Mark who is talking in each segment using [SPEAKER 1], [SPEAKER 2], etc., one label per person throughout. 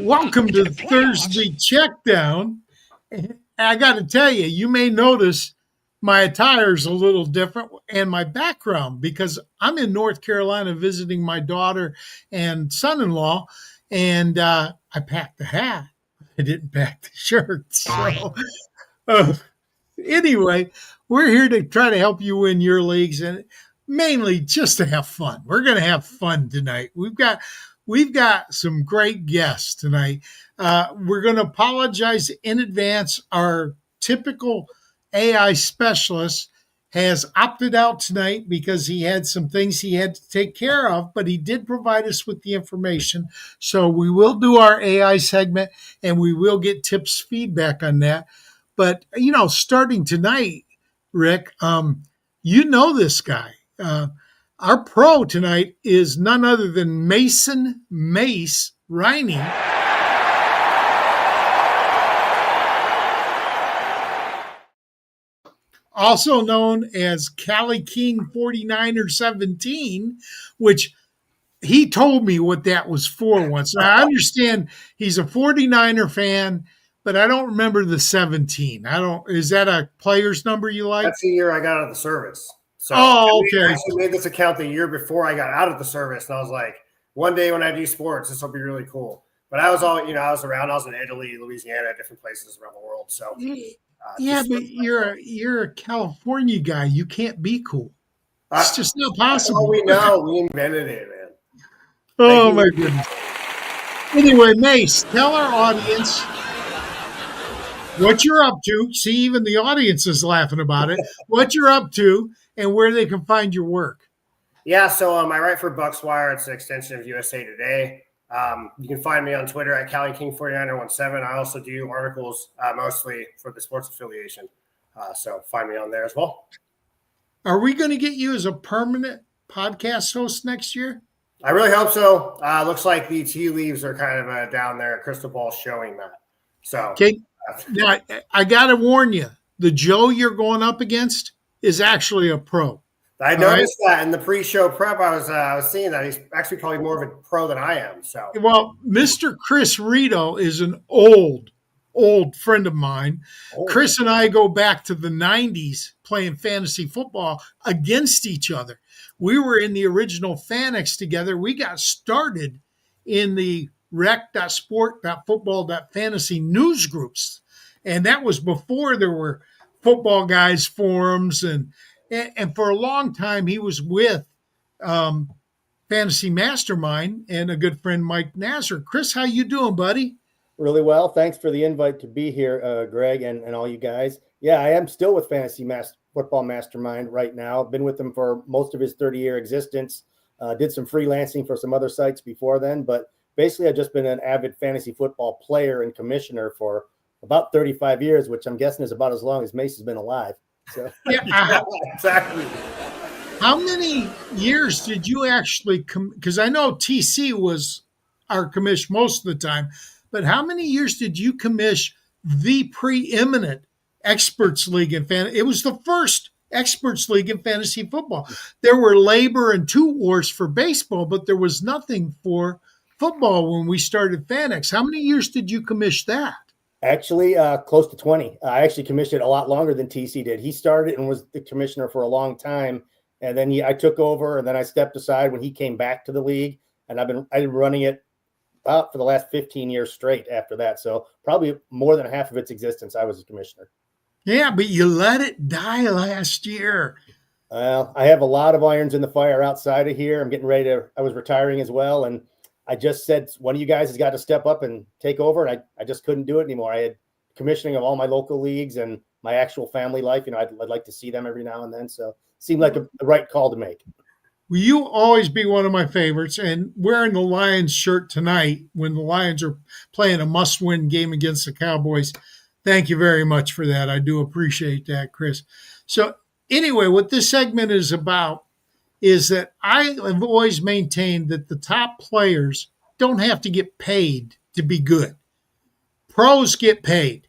[SPEAKER 1] Welcome to Thursday Checkdown. I got to tell you, you may notice my attire is a little different and my background because I'm in North Carolina visiting my daughter and son-in-law, and I packed the hat. I didn't pack the shirt. So anyway, we're here to try to help you win your leagues and mainly just to have fun. We're going to have fun tonight. We've got some great guests tonight. We're going to apologize in advance. Our typical AI specialist has opted out tonight because he had some things he had to take care of, but he did provide us with the information. So we will do our AI segment and we will get Tipp's feedback on that. But, starting tonight, Rick, you know this guy. Our pro tonight is none other than Mason Mace Riney. Also known as Cali King 49er17, which he told me what that was for once. Now, I understand he's a 49er fan, but I don't remember the 17. Is that a player's number you like?
[SPEAKER 2] That's the year I got out of the service. So
[SPEAKER 1] okay.
[SPEAKER 2] I actually made this account the year before I got out of the service, and I was like, one day when I do sports, this will be really cool. But I was I was around. I was in Italy, Louisiana, different places around the world. So
[SPEAKER 1] but you're a California guy. You can't be cool. It's just not possible.
[SPEAKER 2] Oh, we know. We invented it, man.
[SPEAKER 1] Oh my goodness. Anyway, Mace, tell our audience what you're up to. See, even the audience is laughing about it. What you're up to and where they can find your work.
[SPEAKER 2] Yeah, so I write for Buckswire. It's an extension of USA Today. You can find me on Twitter at CaliKing49er17. I also do articles mostly for the sports affiliation. So find me on there as well.
[SPEAKER 1] Are we going to get you as a permanent podcast host next year?
[SPEAKER 2] I really hope so. Looks like the tea leaves are kind of down there. Crystal ball showing that. So
[SPEAKER 1] okay. Now, I got to warn you, the Joe you're going up against is actually a pro.
[SPEAKER 2] I noticed that in the pre-show prep. I was seeing that he's actually probably more of a pro than I am. So,
[SPEAKER 1] well, Mr. Chris Rito is an old friend of mine. Chris and I go back to the 90s playing fantasy football against each other. We were in the original Fanex together. We got started in the rec.sport.football.fantasy news groups. And that was before there were football guys forums. And for a long time, he was with Fantasy Mastermind and a good friend, Mike Nasser. Chris, how you doing, buddy?
[SPEAKER 3] Really well. Thanks for the invite to be here, Greg, and all you guys. Yeah, I am still with Fantasy Football Mastermind right now. I've been with them for most of his 30-year existence. Did some freelancing for some other sites before then, but basically I've just been an avid fantasy football player and commissioner for about 35 years, which I'm guessing is about as long as Mace has been alive. So
[SPEAKER 1] yeah,
[SPEAKER 2] exactly.
[SPEAKER 1] How many years did you actually because I know TC was our commish most of the time, but how many years did you commish the preeminent experts league in fantasy? It was the first experts league in fantasy football. There were labor and two wars for baseball, but there was nothing for football when we started Fanex. How many years did you commish that?
[SPEAKER 3] Actually, close to 20. I actually commissioned a lot longer than TC did. He started and was the commissioner for a long time. And then I took over and then I stepped aside when he came back to the league. And I've been running it about for the last 15 years straight after that. So probably more than half of its existence, I was a commissioner.
[SPEAKER 1] Yeah, but you let it die last year.
[SPEAKER 3] Well, I have a lot of irons in the fire outside of here. I'm getting ready I was retiring as well. And I just said, one of you guys has got to step up and take over. And I just couldn't do it anymore. I had commissioning of all my local leagues and my actual family life. I'd like to see them every now and then. So it seemed like the right call to make.
[SPEAKER 1] Will you always be one of my favorites? And wearing the Lions shirt tonight when the Lions are playing a must-win game against the Cowboys. Thank you very much for that. I do appreciate that, Chris. So anyway, what this segment is about is that I have always maintained that the top players don't have to get paid to be good. Pros get paid.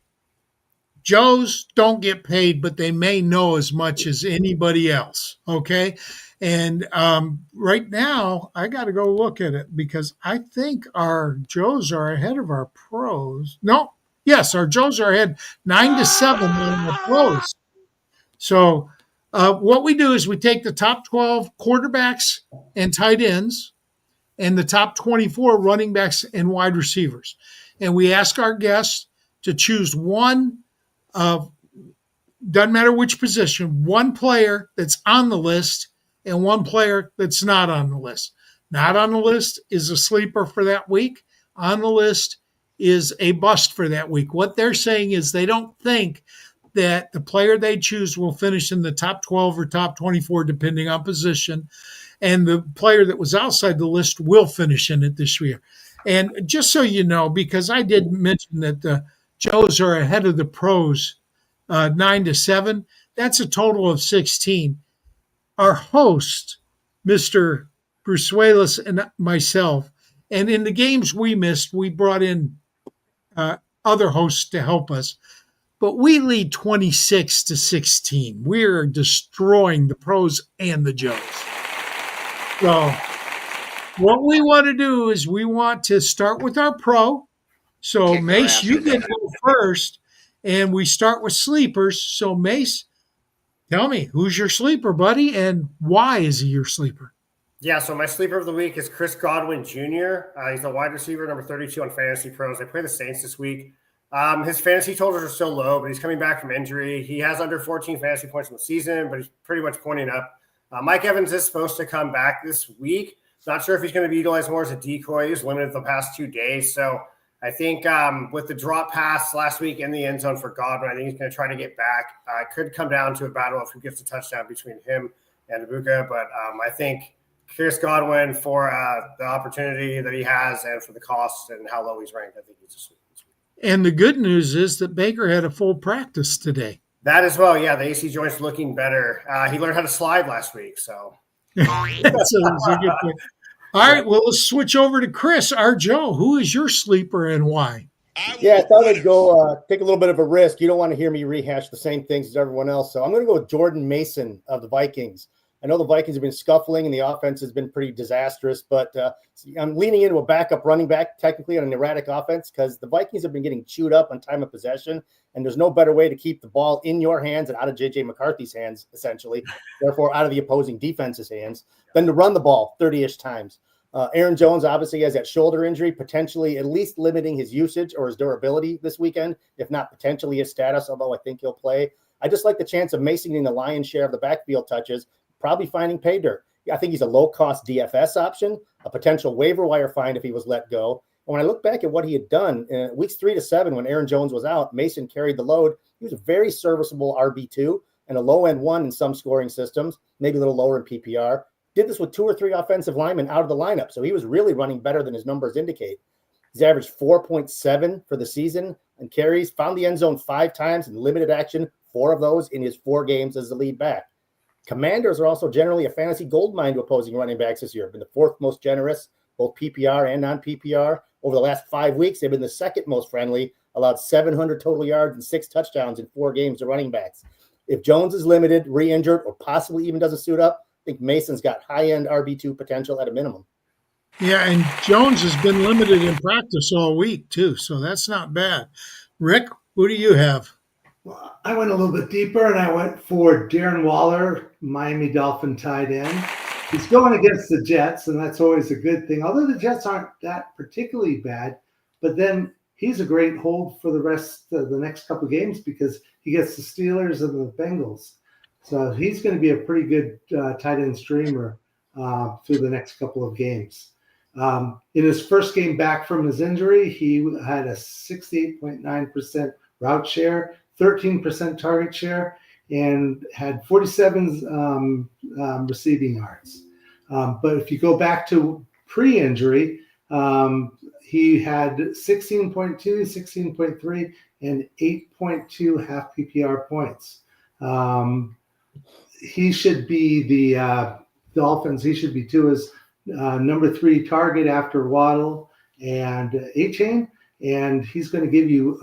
[SPEAKER 1] Joes don't get paid, but they may know as much as anybody else. Okay. And right now, I got to go look at it because I think our Joes are ahead of our pros. No, yes, our Joes are ahead 9-7 on the pros. So what we do is we take the top 12 quarterbacks and tight ends and the top 24 running backs and wide receivers. And we ask our guests to choose one of, doesn't matter which position, one player that's on the list and one player that's not on the list. Not on the list is a sleeper for that week. On the list is a bust for that week. What they're saying is they don't think that the player they choose will finish in the top 12 or top 24, depending on position. And the player that was outside the list will finish in it this year. And just so you know, because I did mention that the Joes are ahead of the pros 9-7, that's a total of 16. Our host, Mr. Brusuelas, and myself, and in the games we missed, we brought in other hosts to help us. But we lead 26-16. We're destroying the pros and the Joes. So what we want to do is we want to start with our pro. So
[SPEAKER 4] Kick
[SPEAKER 1] Mace,
[SPEAKER 4] their
[SPEAKER 1] you
[SPEAKER 4] ass.
[SPEAKER 1] get to go first. And we start with sleepers. So Mace, tell me, who's your sleeper, buddy? And why is he your sleeper?
[SPEAKER 2] Yeah, so my sleeper of the week is Chris Godwin Jr. He's a wide receiver, number 32 on Fantasy Pros. They play the Saints this week. His fantasy totals are still low, but he's coming back from injury. He has under 14 fantasy points in the season, but he's pretty much pointing up. Mike Evans is supposed to come back this week. Not sure if he's going to be utilized more as a decoy. He's limited the past 2 days. So I think with the drop pass last week in the end zone for Godwin, I think he's going to try to get back. It could come down to a battle of who gets the touchdown between him and Ibuka, but I think Chris Godwin, for the opportunity that he has and for the cost and how low he's ranked, I think he's a sweep.
[SPEAKER 1] And the good news is that Baker had a full practice today.
[SPEAKER 2] That as well, yeah. The AC joint's looking better. He learned how to slide last week, so
[SPEAKER 1] that's a good point. All right, well, let's switch over to Chris, our Joe. Who is your sleeper and why?
[SPEAKER 3] Yeah, I thought I'd go take a little bit of a risk. You don't want to hear me rehash the same things as everyone else. So I'm going to go with Jordan Mason of the Vikings. I know the Vikings have been scuffling and the offense has been pretty disastrous, but I'm leaning into a backup running back technically on an erratic offense because the Vikings have been getting chewed up on time of possession, and there's no better way to keep the ball in your hands and out of J.J. McCarthy's hands, essentially, therefore out of the opposing defense's hands, than to run the ball 30-ish times. Aaron Jones obviously has that shoulder injury, potentially at least limiting his usage or his durability this weekend, if not potentially his status, although I think he'll play. I just like the chance of Mason getting the lion's share of the backfield touches, probably finding pay dirt. I think he's a low-cost DFS option, a potential waiver wire find if he was let go. And when I look back at what he had done in weeks 3 to 7 when Aaron Jones was out, Mason carried the load. He was a very serviceable RB2 and a low-end 1 in some scoring systems, maybe a little lower in PPR. Did this with 2 or 3 offensive linemen out of the lineup, so he was really running better than his numbers indicate. He's averaged 4.7 for the season and carries, found the end zone 5 times in limited action, 4 of those in his 4 games as the lead back. Commanders are also generally a fantasy goldmine to opposing running backs this year. Been the 4th most generous, both PPR and non-PPR. Over the last 5 weeks, they've been the 2nd most friendly, allowed 700 total yards and 6 touchdowns in 4 games to running backs. If Jones is limited, re-injured, or possibly even doesn't suit up, I think Mason's got high-end RB2 potential at a minimum.
[SPEAKER 1] Yeah, and Jones has been limited in practice all week, too, so that's not bad. Rick, who do you have?
[SPEAKER 5] Well, I went a little bit deeper, and I went for Darren Waller, Miami Dolphin tight end. He's going against the Jets, and that's always a good thing, although the Jets aren't that particularly bad. But then he's a great hold for the rest of the next couple of games because he gets the Steelers and the Bengals. So he's going to be a pretty good tight end streamer through the next couple of games. In his first game back from his injury, he had a 68.9% route share, 13% target share, and had 47 receiving yards. But if you go back to pre-injury, he had 16.2, 16.3, and 8.2 half PPR points. He should be the Dolphins. He should be too as number 3 target after Waddle and A-Chain, and he's going to give you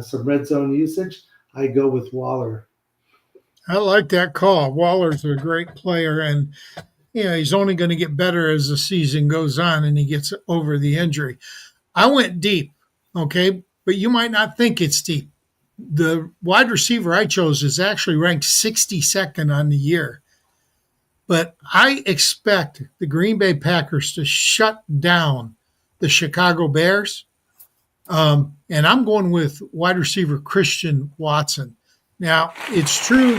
[SPEAKER 5] some red zone usage. I go with Waller.
[SPEAKER 1] I like that call. Waller's a great player, and he's only going to get better as the season goes on and he gets over the injury. I went deep, okay, but you might not think it's deep. The wide receiver I chose is actually ranked 62nd on the year. But I expect the Green Bay Packers to shut down the Chicago Bears. And I'm going with wide receiver Christian Watson. Now, it's true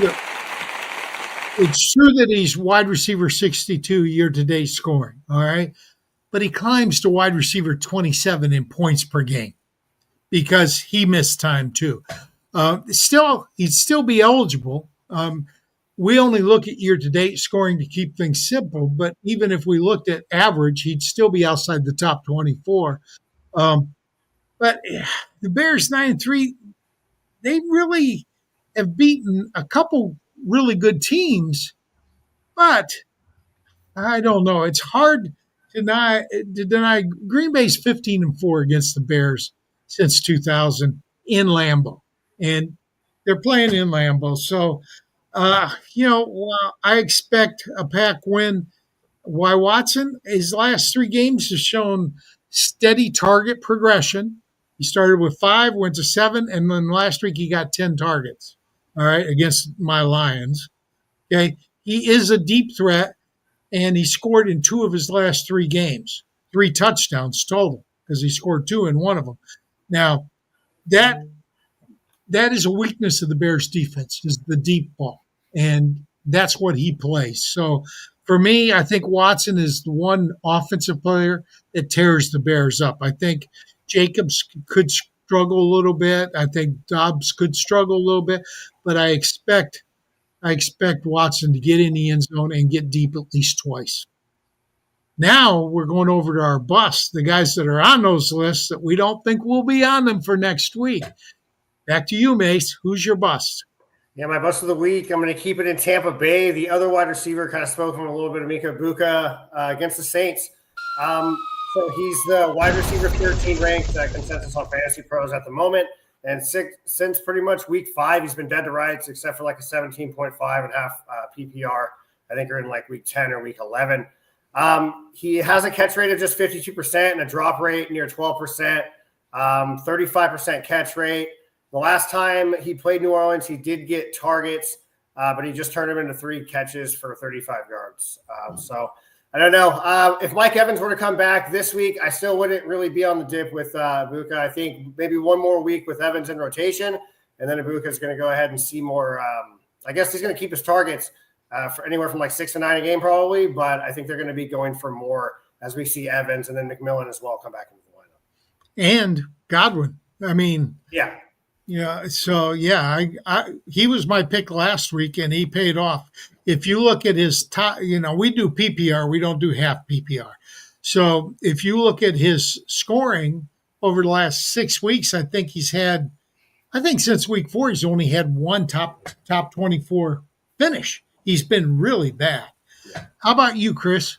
[SPEAKER 1] that he's wide receiver 62 year-to-date scoring, all right? But he climbs to wide receiver 27 in points per game because he missed time too. He'd still be eligible. We only look at year-to-date scoring to keep things simple, but even if we looked at average, he'd still be outside the top 24. But the Bears 9-3, they really have beaten a couple really good teams, but I don't know. It's hard to deny Green Bay's 15-4 against the Bears since 2000 in Lambeau, and they're playing in Lambeau. So, I expect a Pack win. Why Watson? His last 3 games have shown steady target progression. He started with 5, went to 7, and then last week he got 10 targets. All right, against my Lions. Okay, he is a deep threat, and he scored in 2 of his last 3 games, 3 touchdowns total, because he scored 2 in one of them. Now, that is a weakness of the Bears defense, is the deep ball, and that's what he plays. So for me, I think Watson is the one offensive player that tears the Bears up. I think Jacobs could struggle a little bit. I think Dobbs could struggle a little bit, but I expect Watson to get in the end zone and get deep at least twice. Now we're going over to our bust, the guys that are on those lists that we don't think will be on them for next week. Back to you, Mace. Who's your bust?
[SPEAKER 2] Yeah, my bust of the week, I'm going to keep it in Tampa Bay. The other wide receiver kind of spoke from a little bit of Mika Ibuka against the Saints. So he's the wide receiver 13 ranked consensus on Fantasy Pros at the moment. And since pretty much week 5, he's been dead to rights except for like a 17.5 and half PPR. I think are in like week 10 or week 11. He has a catch rate of just 52% and a drop rate near 12%, 35% catch rate. The last time he played New Orleans, he did get targets, but he just turned them into 3 catches for 35 yards. So I don't know. If Mike Evans were to come back this week, I still wouldn't really be on the dip with Ibuka. I think maybe one more week with Evans in rotation, and then Ibuka is going to go ahead and see more. I guess he's going to keep his targets for anywhere from like 6 to 9 a game probably, but I think they're going to be going for more as we see Evans and then McMillan as well come back into the lineup.
[SPEAKER 1] And Godwin. I mean,
[SPEAKER 2] yeah.
[SPEAKER 1] Yeah. So he was my pick last week, and he paid off. If you look at his top, we do PPR, we don't do half PPR. So if you look at his scoring over the last 6 weeks, I think since week 4, he's only had one top 24 finish. He's been really bad. How about you, Chris?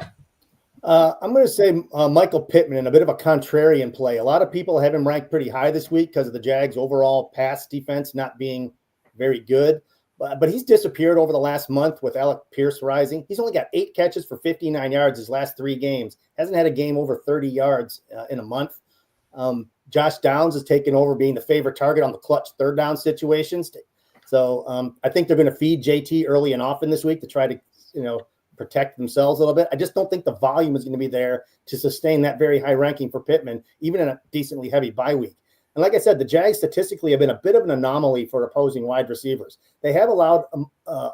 [SPEAKER 3] I'm going to say Michael Pittman in a bit of a contrarian play. A lot of people have him ranked pretty high this week because of the Jags' overall pass defense not being very good. But he's disappeared over the last month with Alec Pierce rising. He's only got 8 catches for 59 yards his last 3 games. Hasn't had a game over 30 yards in a month. Josh Downs has taken over being the favorite target on the clutch third down situations. So I think they're going to feed JT early and often this week to try to, protect themselves a little bit. I just don't think the volume is going to be there to sustain that very high ranking for Pittman, even in a decently heavy bye week. And like I said, the Jags statistically have been a bit of an anomaly for opposing wide receivers. They have allowed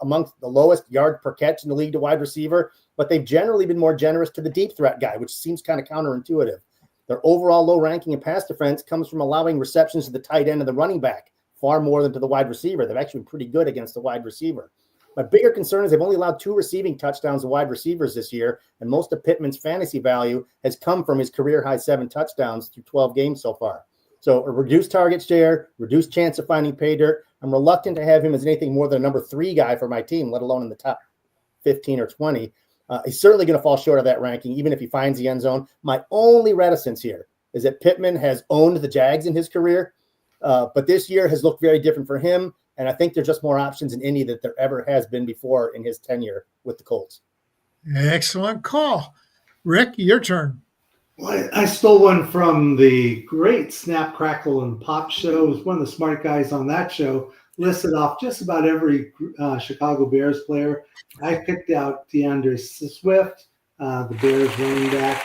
[SPEAKER 3] amongst the lowest yard per catch in the league to wide receiver, but they've generally been more generous to the deep threat guy, which seems kind of counterintuitive. Their overall low ranking in pass defense comes from allowing receptions to the tight end and the running back far more than to the wide receiver. They've actually been pretty good against the wide receiver. My bigger concern is they've only allowed 2 receiving touchdowns to wide receivers this year, and most of Pittman's fantasy value has come from his career-high 7 touchdowns through 12 games so far. So a reduced target share, reduced chance of finding pay dirt. I'm reluctant to have him as anything more than a number 3 guy for my team, let alone in the top 15 or 20. He's certainly going to fall short of that ranking, even if he finds the end zone. My only reticence here is that Pittman has owned the Jags in his career. But this year has looked very different for him. And I think there's just more options in Indy that there ever has been before in his tenure with the Colts.
[SPEAKER 1] Excellent call. Rick, your turn.
[SPEAKER 5] Well, I stole one from the great Snap, Crackle, and Pop show. It was one of the smart guys on that show, listed off just about every Chicago Bears player. I picked out DeAndre Swift, the Bears running back.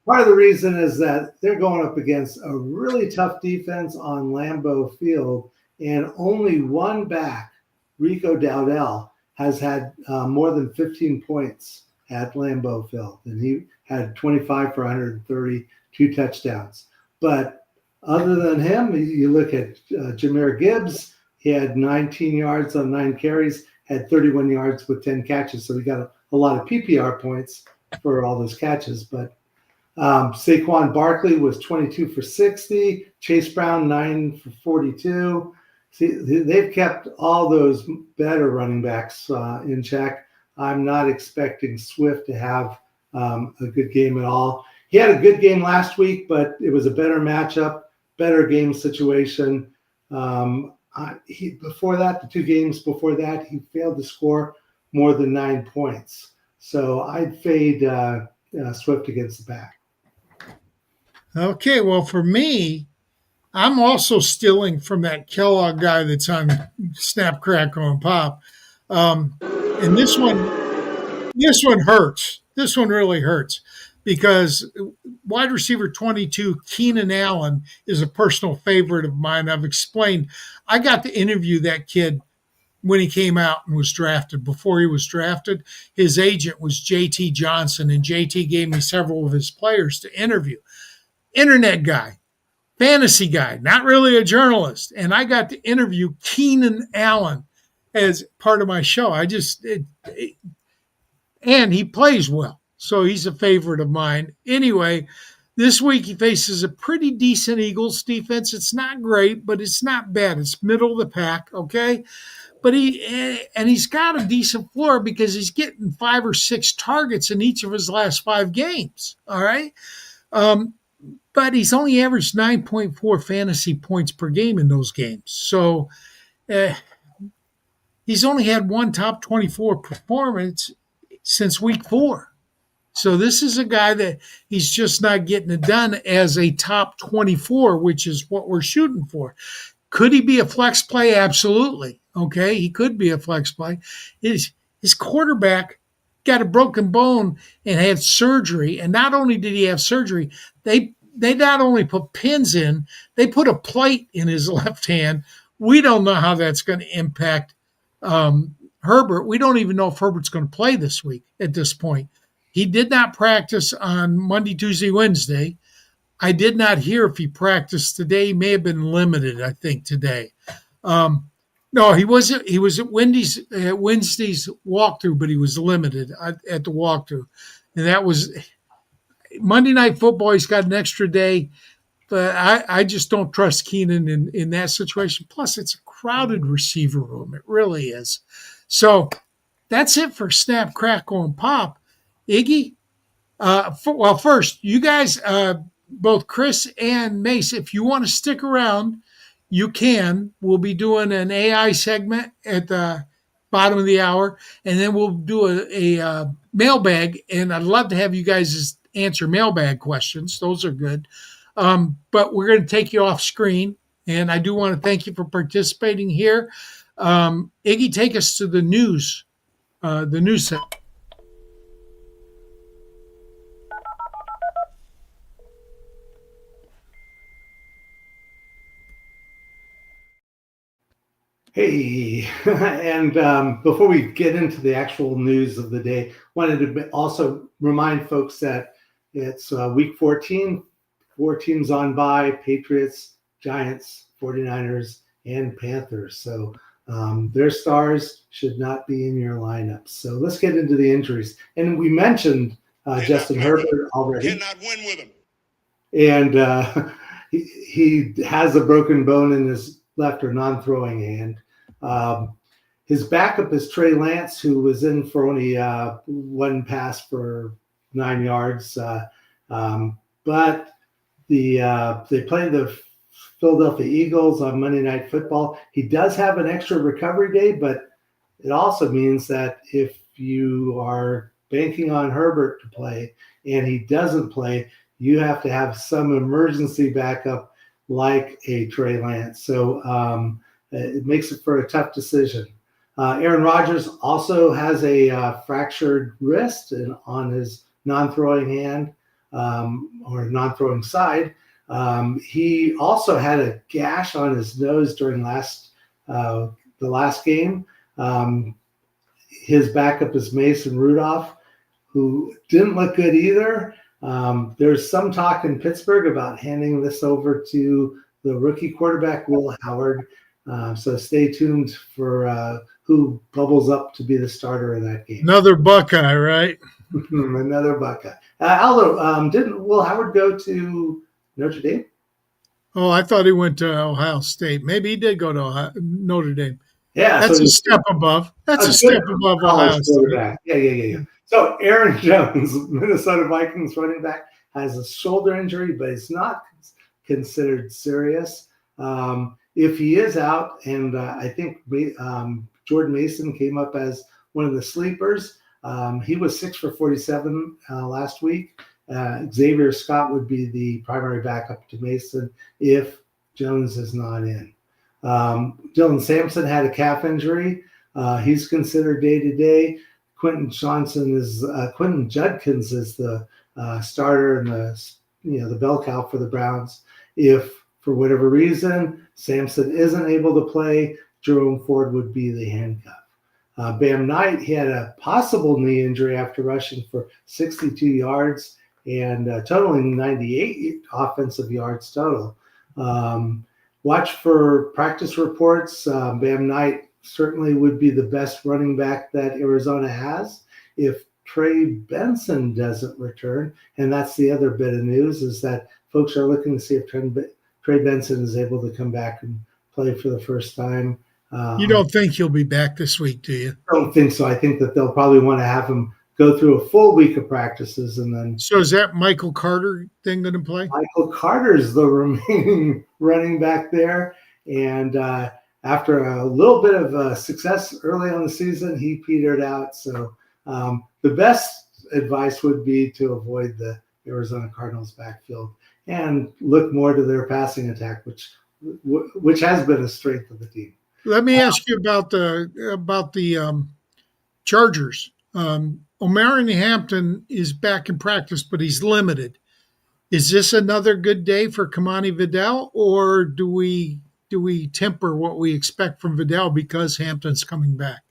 [SPEAKER 5] Part of the reason is that they're going up against a really tough defense on Lambeau Field, and only one back, Rico Dowdell, has had more than 15 points at Lambeau Field, and he had 25 for 130, 2 touchdowns. But other than him, you look at Jahmyr Gibbs, he had 19 yards on 9 carries, had 31 yards with 10 catches, so he got a lot of PPR points for all those catches. But Saquon Barkley was 22 for 60, Chase Brown 9 for 42. See, they've kept all those better running backs in check. I'm not expecting Swift to have a good game at all. He had a good game last week, but it was a better matchup, better game situation. Before that, the 2 games before that, he failed to score more than 9 points. So I'd fade Swift against the back.
[SPEAKER 1] Okay, well, for me, I'm also stealing from that Kellogg guy that's on Snap, Crackle, and Pop. And this one hurts. This one really hurts because wide receiver 22, Keenan Allen, is a personal favorite of mine. I've explained. I got to interview that kid when he came out and was drafted. Before he was drafted, his agent was JT Johnson, and JT gave me several of his players to interview. Internet guy. Fantasy guy, not really a journalist. And I got to interview Keenan Allen as part of my show. And he plays well. So he's a favorite of mine. Anyway, this week he faces a pretty decent Eagles defense. It's not great, but it's not bad. It's middle of the pack, okay? But he's got a decent floor because he's getting 5 or 6 targets in each of his last 5 games, all right? But he's only averaged 9.4 fantasy points per game in those games. So he's only had one top 24 performance since week 4. So this is a guy that he's just not getting it done as a top 24, which is what we're shooting for. Could he be a flex play? Absolutely. Okay, he could be a flex play. His quarterback got a broken bone and had surgery. And not only did he have surgery, they not only put pins in, they put a plate in his left hand. We don't know how that's going to impact Herbert. We don't even know if Herbert's going to play this week at this point. He did not practice on Monday, Tuesday, Wednesday. I did not hear if he practiced today. He may have been limited, I think, today. No, he wasn't. He was at Wednesday's walkthrough, but he was limited at the walkthrough. And that was Monday Night Football. He's got an extra day, but I just don't trust Keenan in that situation. Plus, it's a crowded receiver room. It really is. So that's it for Snap, Crackle, and Pop. Iggy, first, you guys, both Chris and Mace, if you want to stick around, you can. We'll be doing an AI segment at the bottom of the hour, and then we'll do a mailbag, and I'd love to have you guys answer mailbag questions. Those are good. But we're going to take you off screen, and I do want to thank you for participating here. Iggy, take us to the news set.
[SPEAKER 5] Hey, and before we get into the actual news of the day, wanted to also remind folks that it's week 14, 4 teams on bye: Patriots, Giants, 49ers, and Panthers. So their stars should not be in your lineup. So let's get into the injuries. And we mentioned Justin Herbert already.
[SPEAKER 4] Cannot win with him.
[SPEAKER 5] And he has a broken bone in his left or non-throwing hand. His backup is Trey Lance, who was in for only 1 pass for 9 yards. But they play the Philadelphia Eagles on Monday Night Football. He does have an extra recovery day, but it also means that if you are banking on Herbert to play and he doesn't play, you have to have some emergency backup like a Trey Lance. So it makes it for a tough decision. Aaron Rodgers also has a fractured wrist on his non-throwing hand or non-throwing side. He also had a gash on his nose during the last game. His backup is Mason Rudolph, who didn't look good either. There's some talk in Pittsburgh about handing this over to the rookie quarterback, Will Howard. So stay tuned for who bubbles up to be the starter in that game.
[SPEAKER 1] Another Buckeye, right?
[SPEAKER 5] Another Buckeye. Aldo, didn't Will Howard go to Notre Dame?
[SPEAKER 1] Oh, I thought he went to Ohio State. Maybe he did go to Notre Dame.
[SPEAKER 5] Yeah,
[SPEAKER 1] that's a step above. That's a step above Ohio State.
[SPEAKER 5] Yeah. So Aaron Jones, Minnesota Vikings running back, has a shoulder injury, but it's not considered serious. If he is out, and I think Jordan Mason came up as one of the sleepers. He was 6 for 47 last week. Xavier Scott would be the primary backup to Mason if Jones is not in. Dylan Sampson had a calf injury. He's considered day-to-day. Quentin Judkins is the starter and the bell cow for the Browns. If for whatever reason Sampson isn't able to play, Jerome Ford would be the handcuff. Bam Knight, he had a possible knee injury after rushing for 62 yards and totaling 98 offensive yards total. Watch for practice reports. Bam Knight certainly would be the best running back that Arizona has. If Trey Benson doesn't return, and that's the other bit of news, is that folks are looking to see if Trey Benson is able to come back and play for the first time.
[SPEAKER 1] You don't think he'll be back this week, do you?
[SPEAKER 5] I don't think so. I think that they'll probably want to have him go through a full week of practices and then.
[SPEAKER 1] So is that Michael Carter thing going to play?
[SPEAKER 5] Michael Carter's the remaining running back there, and after a little bit of success early on the season, he petered out. So the best advice would be to avoid the Arizona Cardinals backfield and look more to their passing attack, which has been a strength of the team.
[SPEAKER 1] Let me ask you about the Chargers. O'Mara Hampton is back in practice, but he's limited. Is this another good day for Kamani Vidal, or do we temper what we expect from Vidal because Hampton's coming back?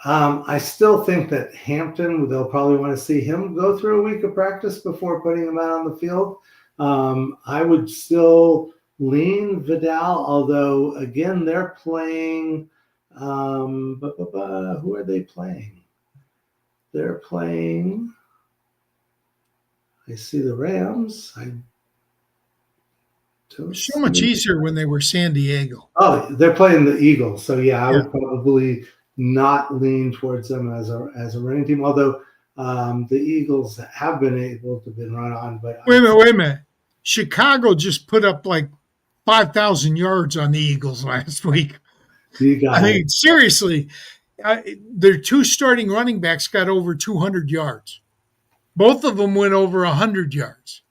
[SPEAKER 5] I still think that Hampton, they'll probably want to see him go through a week of practice before putting him out on the field. I would still lean Vidal, although, again, they're playing who are they playing? They're playing, I see the Rams.
[SPEAKER 1] So much easier when they were San Diego.
[SPEAKER 5] Oh, they're playing the Eagles. So, yeah, I would probably not lean towards them as a running team, although the Eagles have been able to been run on. But
[SPEAKER 1] wait a minute. Chicago just put up like 5,000 yards on the Eagles last week. I mean, seriously, their two starting running backs got over 200 yards. Both of them went over 100 yards.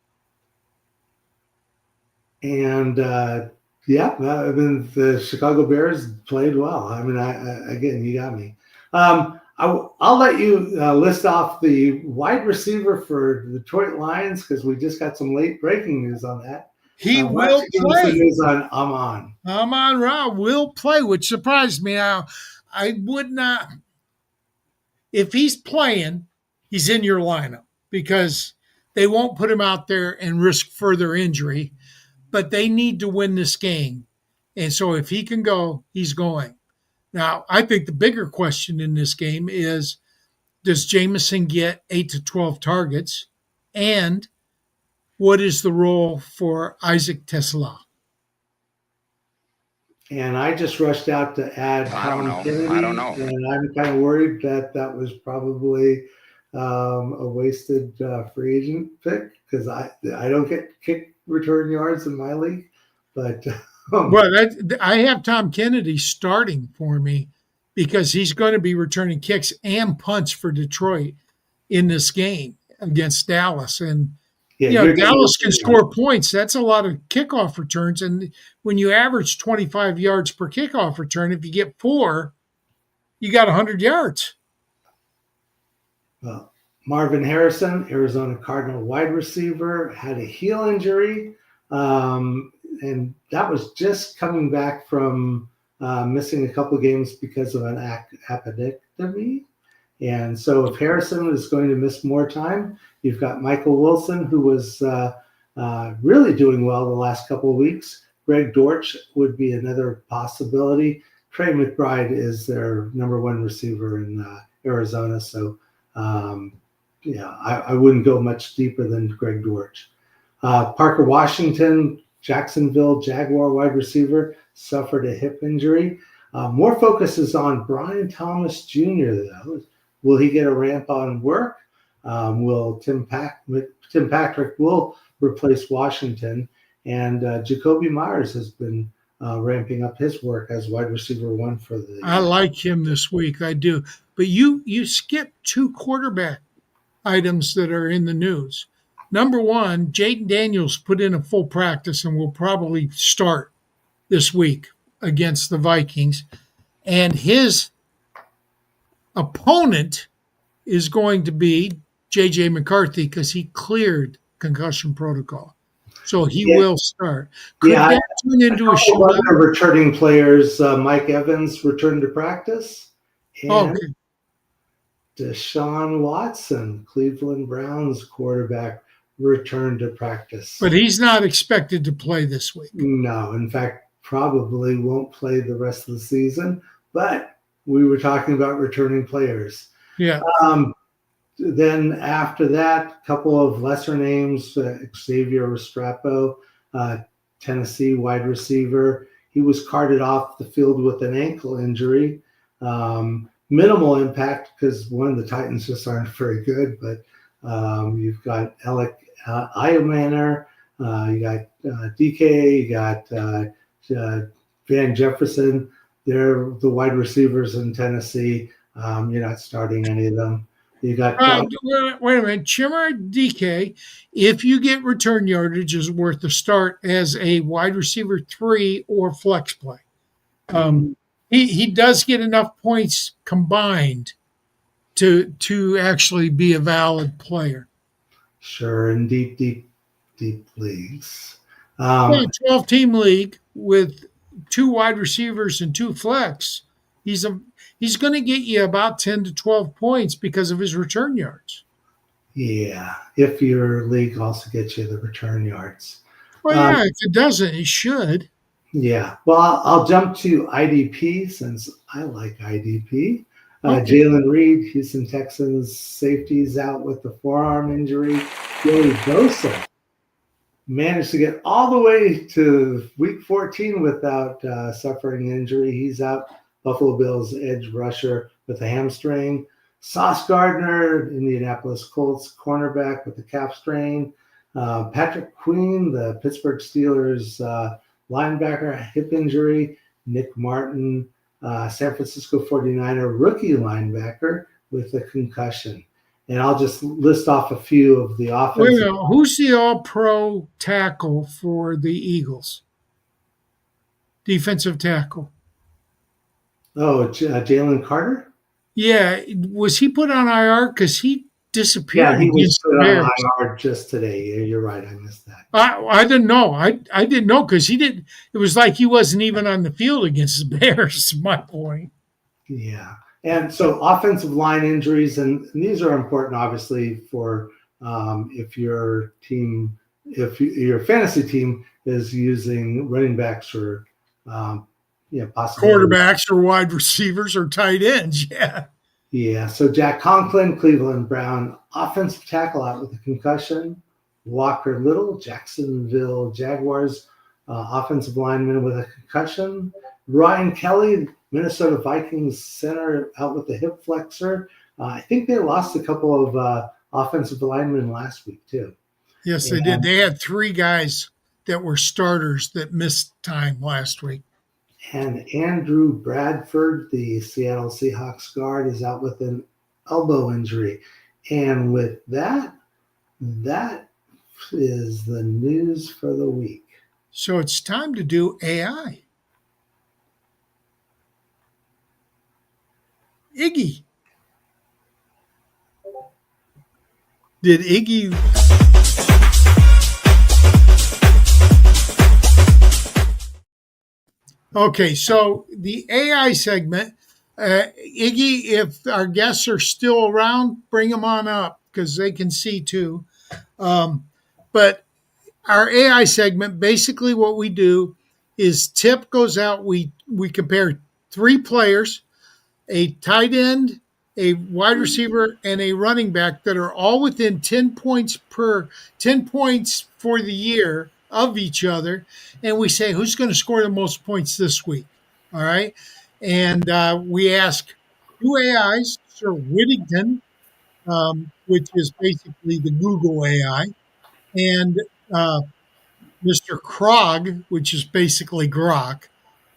[SPEAKER 5] And, I mean, the Chicago Bears played well. I mean, again, you got me. I'll let you list off the wide receiver for the Detroit Lions because we just got some late breaking news on that.
[SPEAKER 1] He will play.
[SPEAKER 5] News on Amon.
[SPEAKER 1] Amon-Ra will play, which surprised me. Now, I would not. If he's playing, he's in your lineup because they won't put him out there and risk further injury. But they need to win this game. And so if he can go, he's going. Now, I think the bigger question in this game is, does Jameson get 8 to 12 targets? And what is the role for Isaac Tesla?
[SPEAKER 5] And I just rushed out to add Tom Kennedy.
[SPEAKER 4] I don't know.
[SPEAKER 5] And I'm kind of worried that was probably a wasted free agent pick because I don't get kick return yards in my league. But
[SPEAKER 1] Well, I have Tom Kennedy starting for me because he's going to be returning kicks and punts for Detroit in this game against Dallas. And,
[SPEAKER 5] Yeah, you're gonna
[SPEAKER 1] Dallas
[SPEAKER 5] miss
[SPEAKER 1] can
[SPEAKER 5] him.
[SPEAKER 1] score points. That's a lot of kickoff returns. And when you average 25 yards per kickoff return, if you get 4, you got 100 yards.
[SPEAKER 5] Marvin Harrison, Arizona Cardinal wide receiver, had a heel injury, and that was just coming back from missing a couple of games because of an appendectomy. And so if Harrison is going to miss more time, you've got Michael Wilson, who was really doing well the last couple of weeks. Greg Dortch would be another possibility. Trey McBride is their number 1 receiver in Arizona. So, I wouldn't go much deeper than Greg Dortch. Parker Washington, Jacksonville Jaguar wide receiver, suffered a hip injury. More focus is on Brian Thomas Jr., though. Will he get a ramp on work? Will Tim Patrick will replace Washington, and Jacoby Myers has been ramping up his work as wide receiver 1 for the.
[SPEAKER 1] I like him this week. I do. But you skipped 2 quarterback items that are in the news. Number 1, Jaden Daniels put in a full practice and will probably start this week against the Vikings. And his opponent is going to be J.J. McCarthy because he cleared concussion protocol. So he will start. Could that turn into a shootout?
[SPEAKER 5] Other returning players, Mike Evans returned to practice. And Deshaun Watson, Cleveland Browns quarterback, returned to practice.
[SPEAKER 1] But he's not expected to play this week.
[SPEAKER 5] No, in fact, probably won't play the rest of the season. But we were talking about returning players.
[SPEAKER 1] Yeah.
[SPEAKER 5] Then after that, a couple of lesser names, Xavier Restrepo, Tennessee wide receiver. He was carted off the field with an ankle injury. Minimal impact because, one, the Titans just aren't very good, but you've got Alec Iomanner, you got DK, you got Van Jefferson. They're the wide receivers in Tennessee. You're not starting any of them. You got
[SPEAKER 1] wait a minute. Chimera DK, if you get return yardage, is worth a start as a wide receiver 3 or flex play. He does get enough points combined to actually be a valid player.
[SPEAKER 5] Sure, in deep leagues.
[SPEAKER 1] 12-team league with 2 wide receivers and 2 flex. He's going to get you about 10 to 12 points because of his return yards.
[SPEAKER 5] Yeah, if your league also gets you the return yards.
[SPEAKER 1] Well, if it doesn't, it should.
[SPEAKER 5] Yeah. Well, I'll jump to IDP since I like IDP.
[SPEAKER 1] Okay.
[SPEAKER 5] Jalen Reed, Houston Texans safeties out with the forearm injury. Joey Bosa managed to get all the way to week 14 without suffering injury. He's out. Buffalo Bills edge rusher with a hamstring. Sauce Gardner, Indianapolis Colts cornerback with a calf strain. Patrick Queen, the Pittsburgh Steelers linebacker, hip injury. Nick Martin, San Francisco 49er rookie linebacker with a concussion. And I'll just list off a few of the offensive.
[SPEAKER 1] Wait, who's the all-pro tackle for the Eagles? Defensive tackle.
[SPEAKER 5] Oh, Jalen Carter?
[SPEAKER 1] Yeah. Was he put on IR? Because he disappeared.
[SPEAKER 5] Yeah, he was put on IR just today. Yeah, you're right. I missed that.
[SPEAKER 1] I didn't know. I didn't know because he didn't. It was like he wasn't even on the field against the Bears, my point.
[SPEAKER 5] Yeah. And so offensive line injuries, and these are important, obviously, for if your team, if your fantasy team is using running backs or possibly
[SPEAKER 1] quarterbacks or wide receivers or tight ends. Yeah.
[SPEAKER 5] Yeah. So Jack Conklin, Cleveland Brown, offensive tackle out with a concussion. Walker Little, Jacksonville Jaguars, offensive lineman with a concussion. Ryan Kelly, Minnesota Vikings center out with a hip flexor. I think they lost a couple of offensive linemen last week too.
[SPEAKER 1] Yes, they did. They had 3 guys that were starters that missed time last week.
[SPEAKER 5] And Andrew Bradford, the Seattle Seahawks guard, is out with an elbow injury. And with that, that is the news for the week.
[SPEAKER 1] So it's time to do AI. Iggy. Did Iggy... Okay, so the AI segment, Iggy, if our guests are still around, bring them on up because they can see too. But our AI segment, basically what we do is Tip goes out, we compare 3 players, a tight end, a wide receiver, and a running back that are all within 10 points for the year of each other. And we say, who's going to score the most points this week? All right. And we ask 2 AIs, Sir Whittington, which is basically the Google AI, and Mr. Krog, which is basically Grok.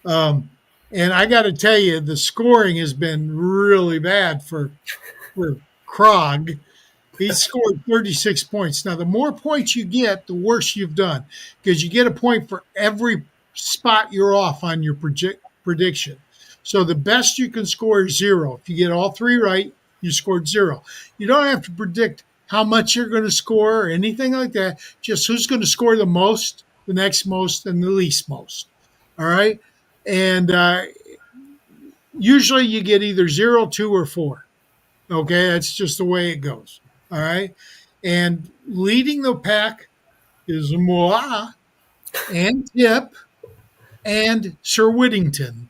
[SPEAKER 1] And I got to tell you, the scoring has been really bad for Krog. He scored 36 points. Now, the more points you get, the worse you've done because you get a point for every spot you're off on your prediction. So the best you can score is 0. If you get all 3 right, you scored 0. You don't have to predict how much you're going to score or anything like that. Just who's going to score the most, the next most, and the least most. All right? And usually you get either 0, 2, or 4. Okay? That's just the way it goes. All right? And leading the pack is Moa and Tip and Sir Whittington.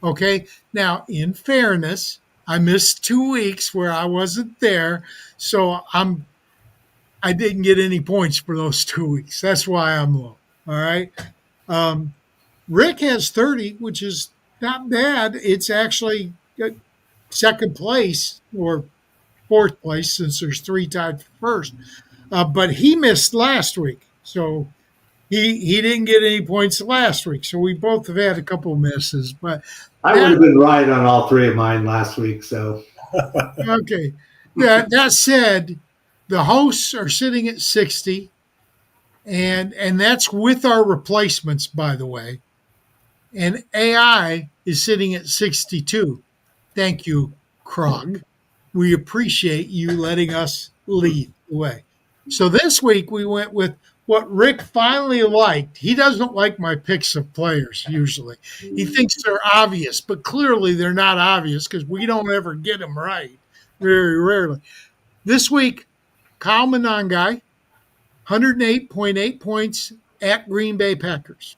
[SPEAKER 1] Okay? Now, in fairness, I missed 2 weeks where I wasn't there, so I didn't get any points for those 2 weeks. That's why I'm low. All right? Rick has 30, which is not bad. It's actually second place or fourth place since there's 3 tied for first. But he missed last week, so he didn't get any points last week. So we both have had a couple misses. But
[SPEAKER 5] I would have been right on all 3 of mine last week. So
[SPEAKER 1] okay. Yeah, that said, the hosts are sitting at 60, and that's with our replacements, by the way. And AI is sitting at 62. Thank you, Krog. We appreciate you letting us lead the way. So this week we went with what Rick finally liked. He doesn't like my picks of players usually. He thinks they're obvious, but clearly they're not obvious because we don't ever get them right, very rarely. This week, Kyle Monangai, 108.8 points at Green Bay Packers.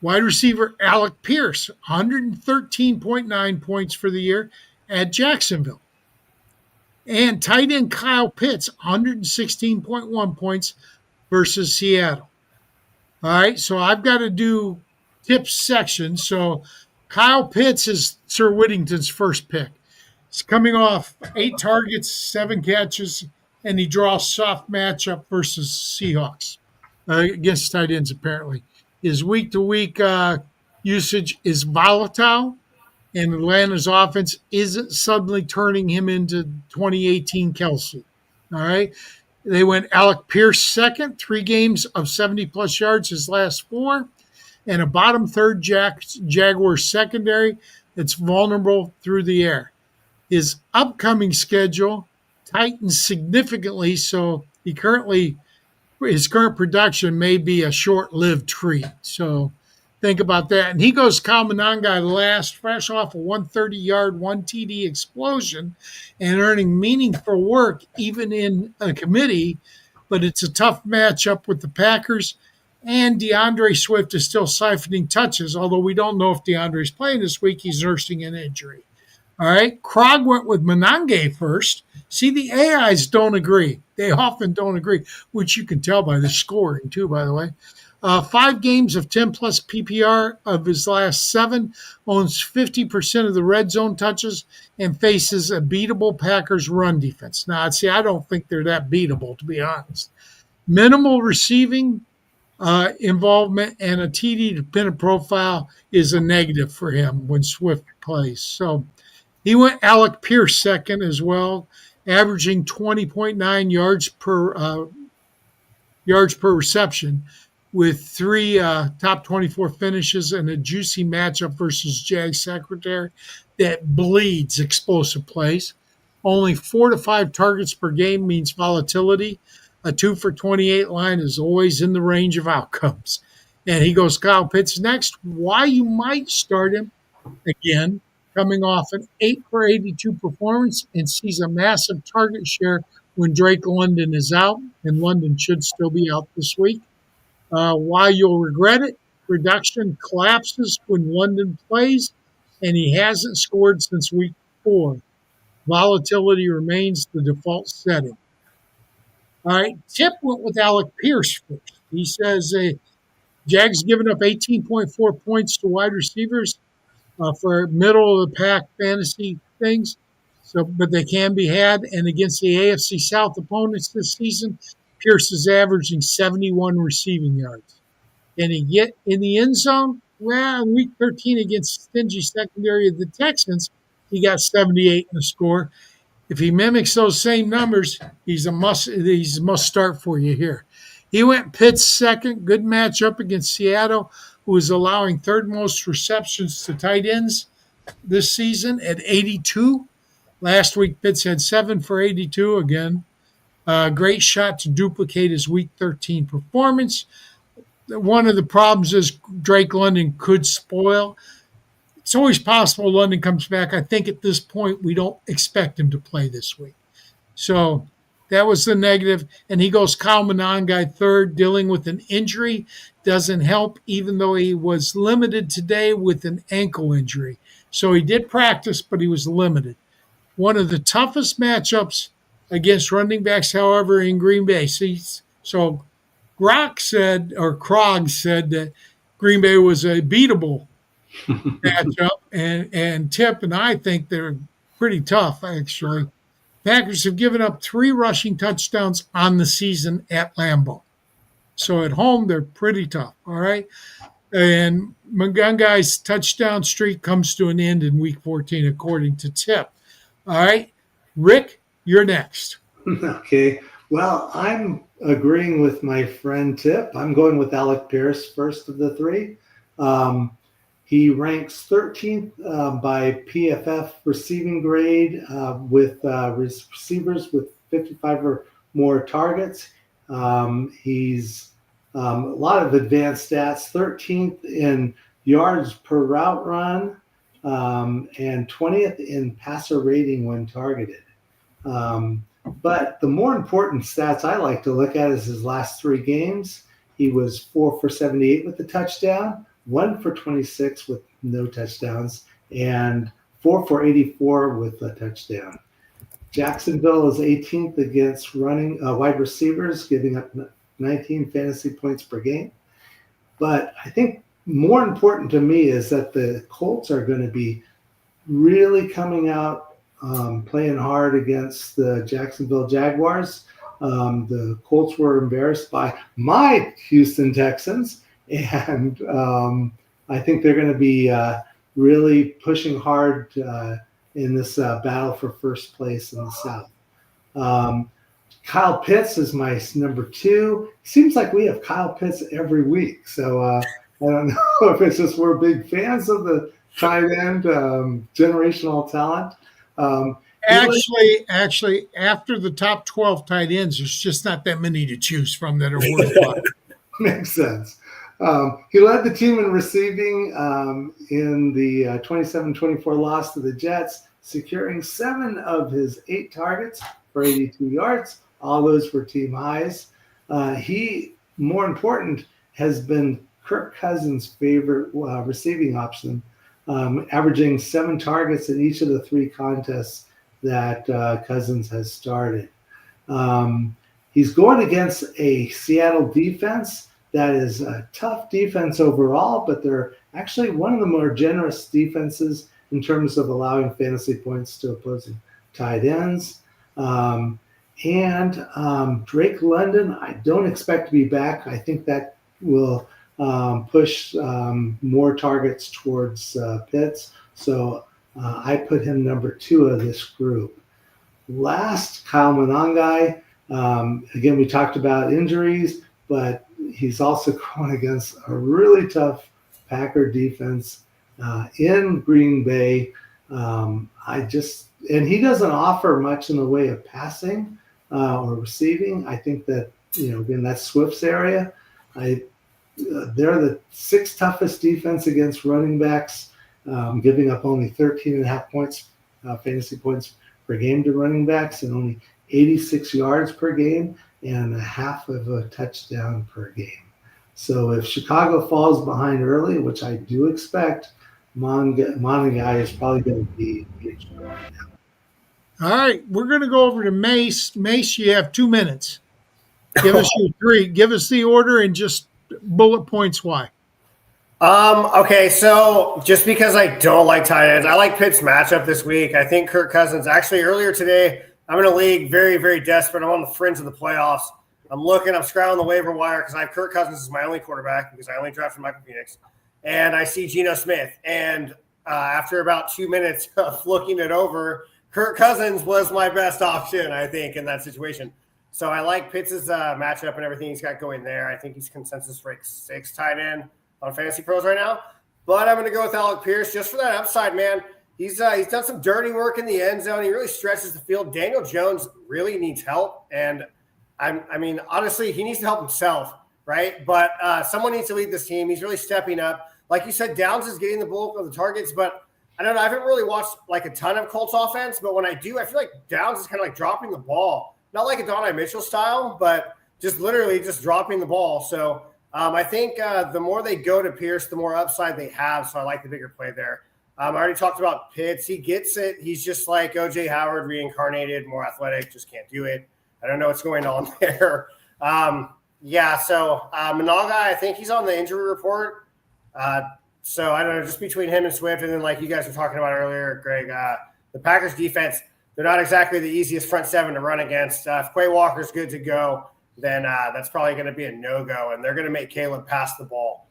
[SPEAKER 1] Wide receiver Alec Pierce, 113.9 points for the year at Jacksonville. And tight end Kyle Pitts, 116.1 points versus Seattle. All right, so I've got to do tips section. So Kyle Pitts is Sir Whittington's first pick. He's coming off 8 targets, 7 catches, and he draws soft matchup versus Seahawks against tight ends, apparently. His week-to-week usage is volatile, and Atlanta's offense isn't suddenly turning him into 2018 Kelsey. All right? They went Alec Pierce second, 3 games of 70-plus yards his last 4, and a bottom third Jaguars secondary that's vulnerable through the air. His upcoming schedule tightens significantly, so his current production may be a short-lived treat. So think about that. And he goes Kyle Monangai last, fresh off a 130-yard, 1 TD explosion and earning meaningful work even in a committee. But it's a tough matchup with the Packers. And DeAndre Swift is still siphoning touches, although we don't know if DeAndre's playing this week. He's nursing an injury. All right. Krog went with Monangai first. See, the AIs don't agree. They often don't agree, which you can tell by the scoring, too, by the way. 5 games of 10-plus PPR of his last 7, owns 50% of the red zone touches, and faces a beatable Packers run defense. Now, see, I don't think they're that beatable, to be honest. Minimal receiving involvement, and a TD to pin a profile is a negative for him when Swift plays. So he went Alec Pierce second as well, averaging 20.9 yards per reception with three top 24 finishes and a juicy matchup versus Jag Secretary that bleeds explosive plays. Only 4 to 5 targets per game means volatility. A 2 for 28 line is always in the range of outcomes. And he goes, Kyle Pitts next. Why you might start him again, coming off an 8 for 82 performance and sees a massive target share when Drake London is out, and London should still be out this week. Why you'll regret it, production collapses when London plays, and he hasn't scored since week 4. Volatility remains the default setting. All right, Tip went with Alec Pierce first. He says Jags given up 18.4 points to wide receivers for middle of the pack fantasy things. So, but they can be had. And against the AFC South opponents this season, Pierce is averaging 71 receiving yards. Can he get in the end zone? Well, in week 13 against stingy secondary of the Texans, he got 78 in the score. If he mimics those same numbers, he's a must start for you here. He went Pitts second. Good matchup against Seattle, who is allowing third most receptions to tight ends this season at 82. Last week, Pitts had 7 for 82 again. Great shot to duplicate his week 13 performance. One of the problems is Drake London could spoil. It's always possible London comes back. I think at this point, we don't expect him to play this week. So that was the negative. And he goes Kyle Monangai third, dealing with an injury. Doesn't help, even though he was limited today with an ankle injury. So he did practice, but he was limited. One of the toughest matchups against running backs, however, in Green Bay. So Krog said that Green Bay was a beatable matchup, and Tip and I think they're pretty tough, actually. Packers have given up 3 rushing touchdowns on the season at Lambeau. So at home, they're pretty tough, all right? And Mungangai's touchdown streak comes to an end in week 14, according to Tip. All right, Rick, you're next.
[SPEAKER 5] Okay. Well, I'm agreeing with my friend Tip. I'm going with Alec Pierce first of the 3. He ranks 13th by PFF receiving grade with receivers with 55 or more targets. He's a lot of advanced stats, 13th in yards per route run and 20th in passer rating when targeted. But the more important stats I like to look at is his last 3 games. He was 4 for 78 with a touchdown, 1 for 26 with no touchdowns, and 4 for 84 with a touchdown. Jacksonville is 18th against running wide receivers, giving up 19 fantasy points per game. But I think more important to me is that the Colts are going to be really coming out, playing hard against the Jacksonville Jaguars. The Colts were embarrassed by my Houston Texans, and I think they're going to be really pushing hard in this battle for first place in the South. Kyle Pitts is my number 2. Seems like we have Kyle Pitts every week, so I don't know if it's just we're big fans of the tight end generational talent.
[SPEAKER 1] Actually, after the top 12 tight ends, there's just not that many to choose from that are worthwhile.
[SPEAKER 5] Makes sense. He led the team in receiving in the 27-24 loss to the Jets, securing 7 of his 8 targets for 82 yards. All those were team highs. He, more important, has been Kirk Cousins' favorite receiving option, averaging 7 targets in each of the 3 contests that Cousins has started. He's going against a Seattle defense that is a tough defense overall, but they're actually one of the more generous defenses in terms of allowing fantasy points to opposing tight ends. And Drake London, I don't expect to be back. I think that will push more targets towards Pitts. So I put him number 2 of this group. Last, Kyle Monangai. Again, we talked about injuries, but he's also going against a really tough Packer defense in Green Bay. And he doesn't offer much in the way of passing or receiving. I think that, again, that's Swift's area. They're the 6th toughest defense against running backs, giving up only 13.5 points, fantasy points per game to running backs, and only 86 yards per game and a half of a touchdown per game. So if Chicago falls behind early, which I do expect, Monangai is probably going to be right now.
[SPEAKER 1] All right, we're going to go over to Mace. Mace, you have 2 minutes. Give us your 3. Give us the order and just bullet points why.
[SPEAKER 2] Okay, so just because I don't like tight ends, I like Pitt's matchup this week. I think Kirk Cousins, actually earlier today, I'm in a league very, very desperate. I'm on the fringe of the playoffs. I'm scrouting the waiver wire because I have Kirk Cousins as my only quarterback because I only drafted Michael Penix. And I see Geno Smith. And after about 2 minutes of looking it over, Kirk Cousins was my best option, I think, in that situation. So I like Pitts' matchup and everything he's got going there. I think he's consensus rank 6 tight end on Fantasy Pros right now. But I'm going to go with Alec Pierce just for that upside, man. He's done some dirty work in the end zone. He really stretches the field. Daniel Jones really needs help. And, I mean, honestly, he needs to help himself, right? But someone needs to lead this team. He's really stepping up. Like you said, Downs is getting the bulk of the targets. But I don't know. I haven't really watched, like, a ton of Colts offense. But when I do, I feel like Downs is kind of like dropping the ball. Not like a Donnie Mitchell style, but just literally just dropping the ball. So I think the more they go to Pierce, the more upside they have. So I like the bigger play there. I already talked about Pitts. He gets it. He's just like O.J. Howard reincarnated, more athletic, just can't do it. I don't know what's going on there. So Monangai, I think he's on the injury report. So I don't know, just between him and Swift, and then like you guys were talking about earlier, Greg, the Packers defense, they're not exactly the easiest front 7 to run against. If Quay Walker's good to go, then that's probably going to be a no-go, and they're going to make Caleb pass the ball,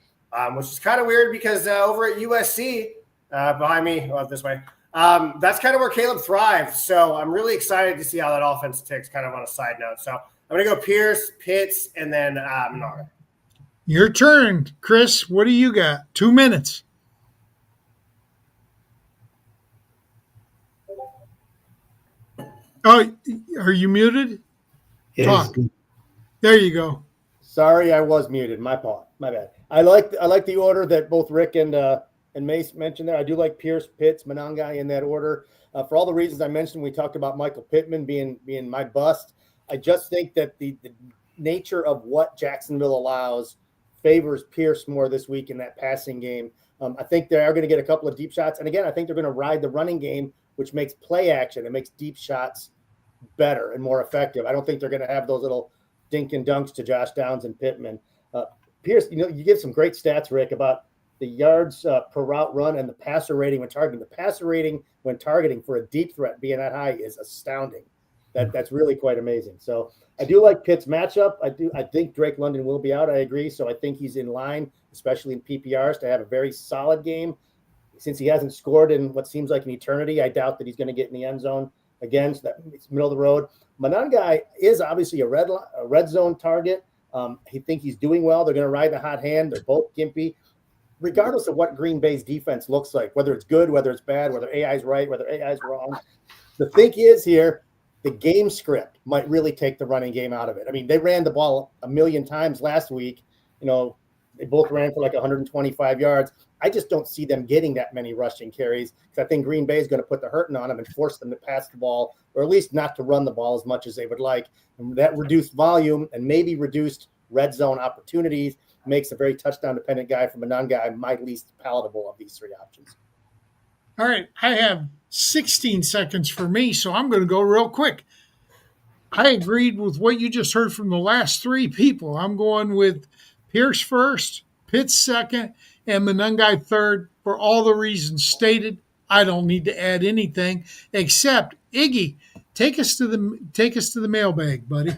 [SPEAKER 2] which is kind of weird because over at USC, behind me, this way, that's kind of where Caleb thrived. So I'm really excited to see how that offense ticks, kind of on a side note. So I'm going to go Pierce, Pitts, and then Menard.
[SPEAKER 1] Your turn, Chris. What do you got? 2 minutes. Oh, are you muted?
[SPEAKER 5] Yes.
[SPEAKER 1] Talk. There you go.
[SPEAKER 3] Sorry, I was muted. My fault. My bad. I like the order that both Rick and Mace mentioned there. I do like Pierce, Pitts, Monangai in that order. For all the reasons I mentioned, we talked about Michael Pittman being my bust. I just think that the nature of what Jacksonville allows favors Pierce more this week in that passing game. I think they are going to get a couple of deep shots. And again, I think they're going to ride the running game, which makes play action. It makes deep shots better and more effective. I don't think they're going to have those little dink and dunks to Josh Downs and Pittman. Pierce, you give some great stats, Rick, about the yards per route run and the passer rating when targeting. The passer rating when targeting for a deep threat being that high is astounding. That's really quite amazing. So I do like Pitt's matchup. I think Drake London will be out. I agree. So I think he's in line, especially in PPRs, to have a very solid game. Since he hasn't scored in what seems like an eternity, I doubt that he's going to get in the end zone again. So it's middle of the road. Monangai is obviously a red zone target. I think he's doing well. They're going to ride the hot hand. They're both gimpy. Regardless of what Green Bay's defense looks like, whether it's good, whether it's bad, whether AI's right, whether AI's wrong, the thing is here, the game script might really take the running game out of it. I mean, they ran the ball a million times last week. They both ran for like 125 yards. I just don't see them getting that many rushing carries because I think Green Bay is going to put the hurting on them and force them to pass the ball, or at least not to run the ball as much as they would like. And that reduced volume and maybe reduced red zone opportunities makes a very touchdown-dependent guy from Monangai my least palatable of these 3 options.
[SPEAKER 1] All right. I have 16 seconds for me, so I'm going to go real quick. I agreed with what you just heard from the last 3 people. I'm going with Pierce first, Pitts second, and Monangai third for all the reasons stated. I don't need to add anything except Iggy. Take us to the mailbag, buddy.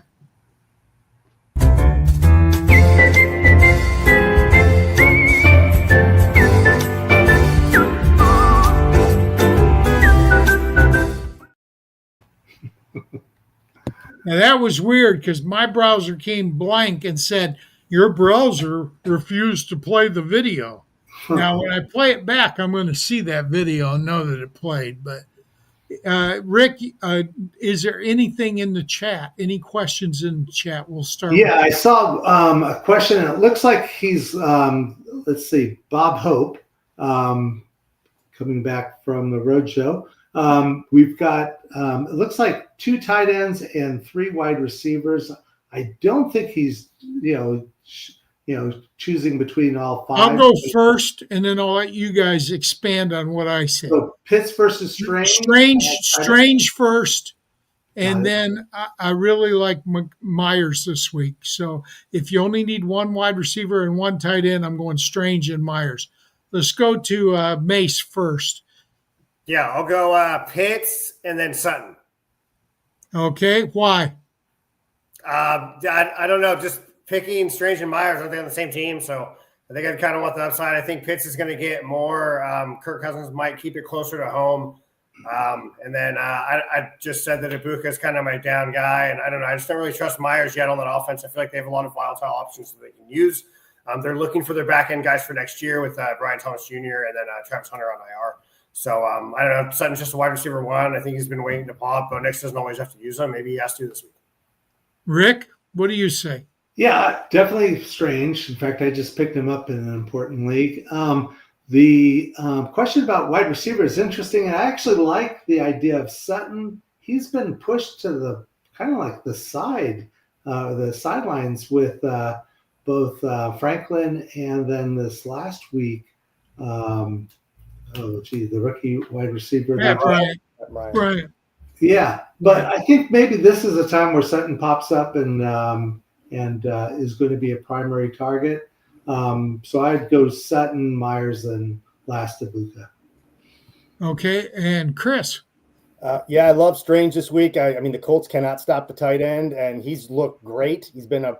[SPEAKER 1] Now that was weird because my browser came blank and said, your browser refused to play the video. Now, when I play it back, I'm going to see that video and know that it played. But Rick, is there anything in the chat? Any questions in the chat? We'll start.
[SPEAKER 5] Yeah, I saw a question, and it looks like he's, let's see, Bob Hope, coming back from the roadshow. We've got, it looks like 2 tight ends and 3 wide receivers. I don't think he's, choosing between all 5.
[SPEAKER 1] I'll go first, and then I'll let you guys expand on what I said.
[SPEAKER 5] So Pitts versus Strange.
[SPEAKER 1] Strange first, and then I really like Myers this week. So if you only need 1 wide receiver and 1 tight end, I'm going Strange and Myers. Let's go to Mace first.
[SPEAKER 2] Yeah, I'll go Pitts and then Sutton.
[SPEAKER 1] Okay, why?
[SPEAKER 2] I don't know. Just picking Strange and Myers, I think on the same team, so I think I kind of want the upside. I think Pitts is going to get more. Kirk Cousins might keep it closer to home. And then I just said that Ibuka is kind of my down guy, and I don't know. I just don't really trust Myers yet on that offense. I feel like they have a lot of volatile options that they can use. They're looking for their back end guys for next year with Brian Thomas Jr. and then Travis Hunter on IR. So I don't know. Sutton's just a wide receiver 1. I think he's been waiting to pop, but Nix doesn't always have to use him. Maybe he has to this week.
[SPEAKER 1] Rick, what do you say?
[SPEAKER 5] Yeah, definitely Strange. In fact, I just picked him up in an important league. The question about wide receiver is interesting. I actually like the idea of Sutton. He's been pushed to the kind of like the sidelines with both Franklin and then this last week. The rookie wide receiver.
[SPEAKER 1] Yeah, right.
[SPEAKER 5] Yeah, but I think maybe this is a time where Sutton pops up and is going to be a primary target. So I'd go Sutton, Myers, and last Ibuka.
[SPEAKER 1] Okay, and Chris.
[SPEAKER 3] Yeah, I love Strange this week. I mean, the Colts cannot stop the tight end, and he's looked great. He's been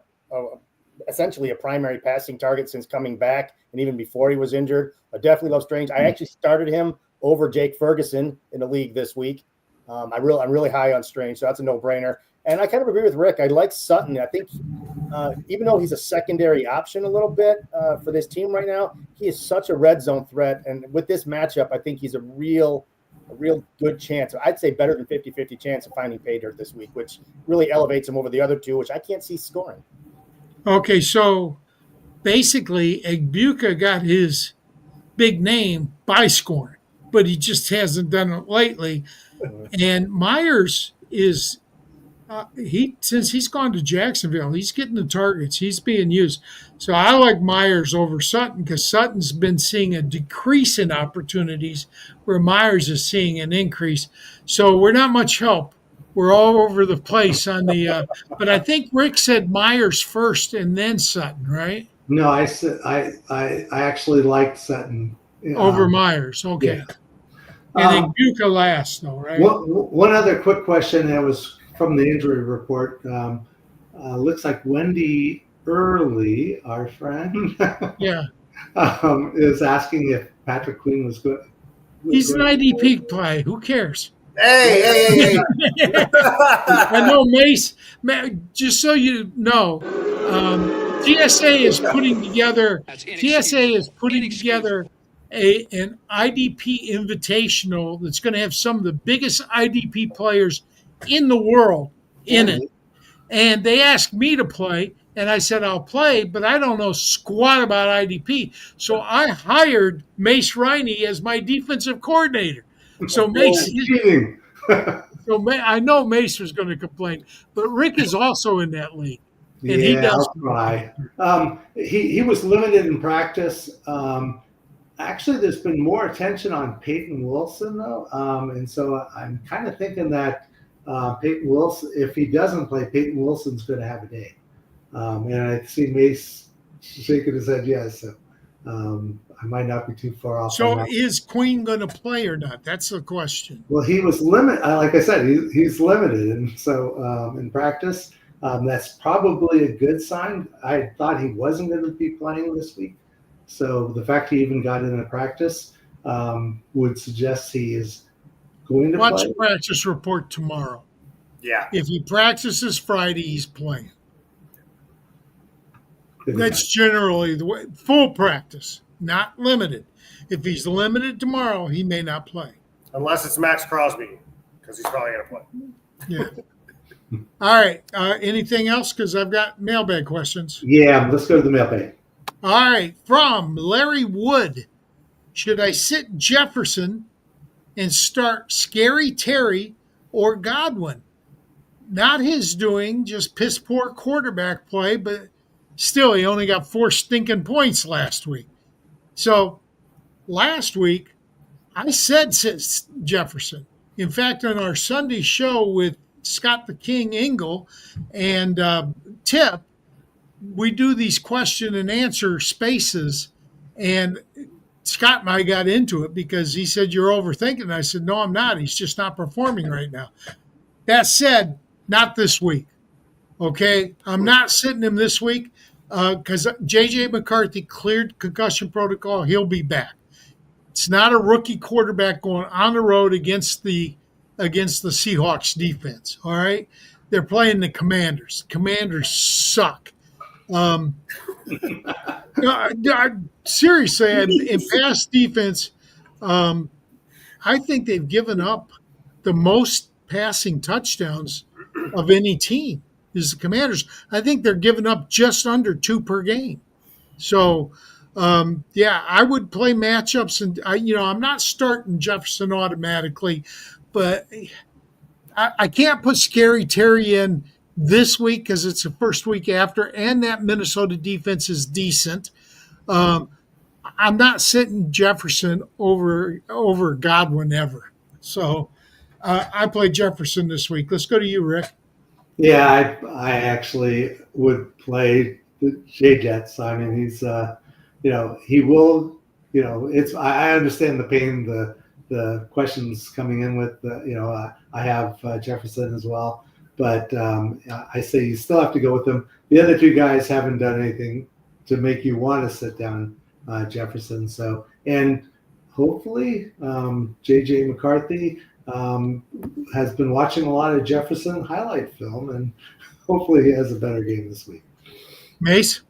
[SPEAKER 3] essentially a primary passing target since coming back, and even before he was injured. I definitely love Strange. I actually started him over Jake Ferguson in the league this week. I'm really high on Strange, so that's a no-brainer. And I kind of agree with Rick. I like Sutton. I think even though he's a secondary option a little bit for this team right now, he is such a red zone threat. And with this matchup, I think he's a real good chance. I'd say better than 50-50 chance of finding pay dirt this week, which really elevates him over the other 2, which I can't see scoring.
[SPEAKER 1] Okay, so basically, Ibuka got his big name by scoring, but he just hasn't done it lately. And Myers is since he's gone to Jacksonville, he's getting the targets. He's being used. So I like Myers over Sutton because Sutton's been seeing a decrease in opportunities where Myers is seeing an increase. So we're not much help. We're all over the place on the but I think Rick said Myers first and then Sutton, right?
[SPEAKER 5] No, I said I actually liked Sutton
[SPEAKER 1] over Myers. Okay.
[SPEAKER 5] Yeah.
[SPEAKER 1] And then Buka last, though, right?
[SPEAKER 5] One other quick question that was from the injury report. Looks like Wendy Early, our friend,
[SPEAKER 1] yeah,
[SPEAKER 5] is asking if Patrick Queen was good.
[SPEAKER 1] He's an IDP play. Who cares?
[SPEAKER 2] Hey.
[SPEAKER 1] I know Mace. Just so you know, TSA is putting together. An IDP invitational that's going to have some of the biggest IDP players in the world in it. And they asked me to play, and I said, I'll play, but I don't know squat about IDP. So I hired Mace Riney as my defensive coordinator. So Mace, I know Mace was going to complain, but Rick is also in that league. And he does.
[SPEAKER 5] He was limited in practice. Actually, there's been more attention on Peyton Wilson, though. And so I'm kind of thinking that Peyton Wilson, if he doesn't play, Peyton Wilson's going to have a day. And I see Mace shaking his head yes. So I might not be too far off.
[SPEAKER 1] So is Queen going to play or not? That's the question.
[SPEAKER 5] Well, he was limited. Like I said, he's limited. And so in practice, that's probably a good sign. I thought he wasn't going to be playing this week. So the fact he even got into practice would suggest he is going to play.
[SPEAKER 1] Watch the practice report tomorrow.
[SPEAKER 2] Yeah.
[SPEAKER 1] If he practices Friday, he's playing. That's generally the way. Full practice, not limited. If he's limited tomorrow, he may not play.
[SPEAKER 2] Unless it's Max Crosby, because he's probably going to play.
[SPEAKER 1] Yeah. All right. Anything else? Because I've got mailbag questions.
[SPEAKER 5] Yeah, let's go to the mailbag.
[SPEAKER 1] All right. From Larry Wood. Should I sit Jefferson and start Scary Terry or Godwin? Not his doing, just piss poor quarterback play, but still, he only got 4 stinking points last week. So last week, I said Jefferson. In fact, on our Sunday show with Scott the King Engel and Tipp, we do these question and answer spaces. And Scott and I got into it because he said, you're overthinking. And I said, no, I'm not. He's just not performing right now. That said, not this week. Okay? I'm not sitting him this week because J.J. McCarthy cleared concussion protocol. He'll be back. It's not a rookie quarterback going on the road against the Seahawks defense. All right? They're playing the Commanders. Commanders suck. Seriously, in pass defense, I think they've given up the most passing touchdowns of any team is the Commanders. I think they're giving up just under 2 per game. So, I would play matchups, and I'm not starting Jefferson automatically, but I can't put Scary Terry in this week because it's the first week after, and that Minnesota defense is decent. I'm not sitting Jefferson over Godwin ever. So I play Jefferson this week. Let's go to you, Rick.
[SPEAKER 5] Yeah, I actually would play the J-Jets. I mean, he's, he will, I understand the pain, the questions coming in with, I have Jefferson as well. But I say you still have to go with them. The other 2 guys haven't done anything to make you want to sit down Jefferson. So, and hopefully J.J. McCarthy has been watching a lot of Jefferson highlight film, and hopefully he has a better game this week.
[SPEAKER 1] Mace?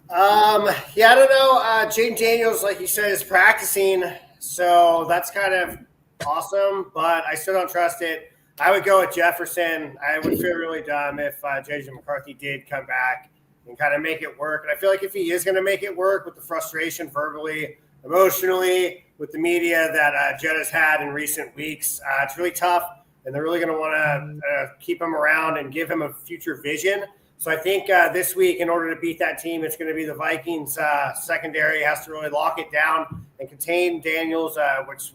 [SPEAKER 2] I don't know. Jaden Daniels, like you said, is practicing. So that's kind of awesome, but I still don't trust it. I would go with Jefferson. I would feel really dumb if J.J. McCarthy did come back and kind of make it work. And I feel like if he is going to make it work with the frustration verbally, emotionally, with the media that Jed has had in recent weeks, it's really tough. And they're really going to want to keep him around and give him a future vision. So I think this week, in order to beat that team, it's going to be the Vikings secondary has to really lock it down and contain Daniels,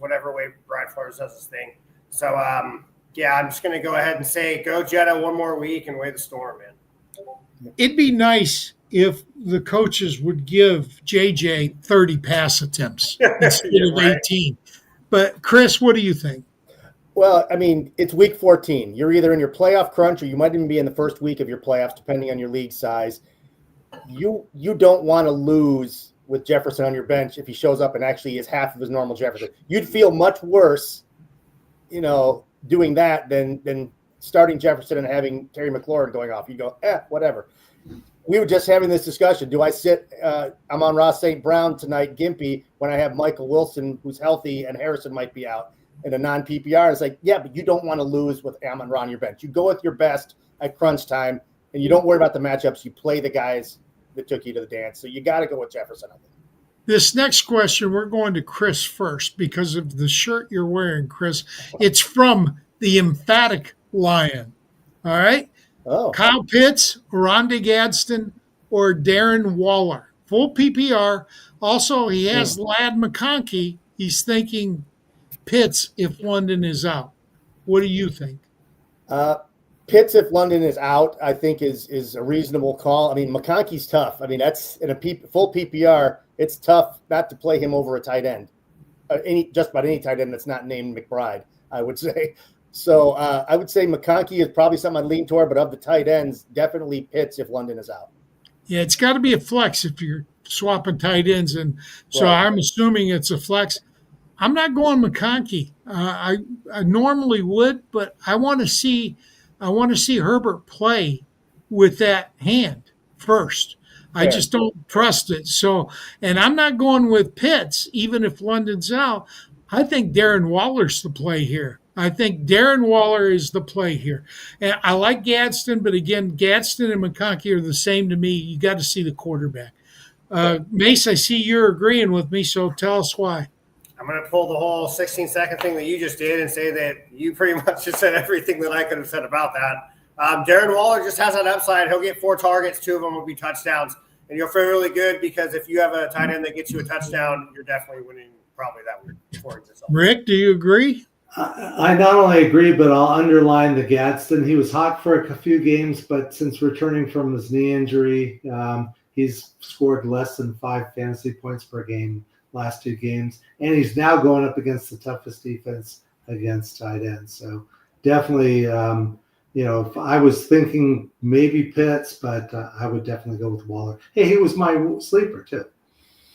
[SPEAKER 2] whatever way Brian Flores does his thing. So, I'm just going to go ahead and say go Jetta one more week and weigh the storm, man.
[SPEAKER 1] It'd be nice if the coaches would give JJ 30 pass attempts instead of 18. But, Chris, what do you think?
[SPEAKER 3] Well, I mean, it's week 14. You're either in your playoff crunch or you might even be in the first week of your playoffs, depending on your league size. You don't want to lose with Jefferson on your bench if he shows up and actually is half of his normal Jefferson. You'd feel much worse, doing that than starting Jefferson and having Terry McLaurin going off. You go, whatever. We were just having this discussion. Do I sit Amon-Ra St. Brown tonight, Gimpy, when I have Michael Wilson, who's healthy, and Harrison might be out in a non-PPR? It's like, yeah, but you don't want to lose with Amon-Ra on your bench. You go with your best at crunch time, and you don't worry about the matchups. You play the guys that took you to the dance. So you got to go with Jefferson, I think.
[SPEAKER 1] This next question, we're going to Chris first because of the shirt you're wearing, Chris. It's from the Emphatic Lion. All right?
[SPEAKER 3] Oh.
[SPEAKER 1] Kyle Pitts, Rondé Gadsden, or Darren Waller. Full PPR. Also, he has Ladd McConkey. He's thinking Pitts if London is out. What do you think?
[SPEAKER 3] Pitts if London is out, I think is a reasonable call. I mean, McConkey's tough. I mean, that's in a full PPR. It's tough not to play him over a tight end. Just about any tight end that's not named McBride, I would say. So I would say McConkey is probably something I'd lean toward, but of the tight ends, definitely Pitts if London is out.
[SPEAKER 1] Yeah, it's got to be a flex if you're swapping tight ends. And so I'm assuming it's a flex. I'm not going McConkey. I normally would, but I want to see I want to see Herbert play with that hand first. I
[SPEAKER 3] Fair.
[SPEAKER 1] just don't trust it. So, and I'm not going with Pitts, even if London's out. I think Darren Waller's the play here. I think Darren Waller is the play here. And I like Gadsden, but again, Gadsden and McConkey are the same to me. You got to see the quarterback. Mace, I see you're agreeing with me, so tell us why.
[SPEAKER 2] I'm going to pull the whole 16-second thing that you just did and say that you pretty much just said everything that I could have said about that. Darren Waller just has that upside. He'll get 4 targets. 2 of them will be touchdowns. And you'll feel really good because if you have a tight end that gets you a touchdown, you're definitely winning probably that week for yourself.
[SPEAKER 1] Rick, do you agree?
[SPEAKER 5] I not only agree, but I'll underline the Gadsden. He was hot for a few games, but since returning from his knee injury, he's scored less than 5 fantasy points per game last 2 games, and he's now going up against the toughest defense against tight ends. So definitely, if I was thinking maybe Pitts, but I would definitely go with Waller. Hey, he was my sleeper too.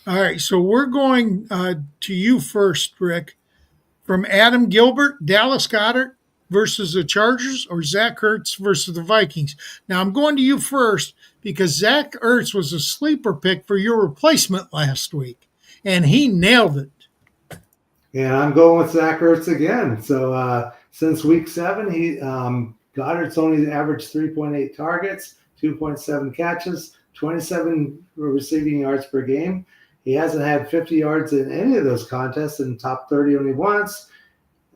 [SPEAKER 1] All right, so we're going to you first, Rick. From Adam Gilbert, Dallas Goedert versus the Chargers, or Zach Ertz versus the Vikings. Now, I'm going to you first because Zach Ertz was a sleeper pick for your replacement last week, and he nailed it.
[SPEAKER 5] And I'm going with Zach Ertz again. So since week 7, Goddard's only averaged 3.8 targets, 2.7 catches, 27 receiving yards per game. He hasn't had 50 yards in any of those contests, and top 30 only once.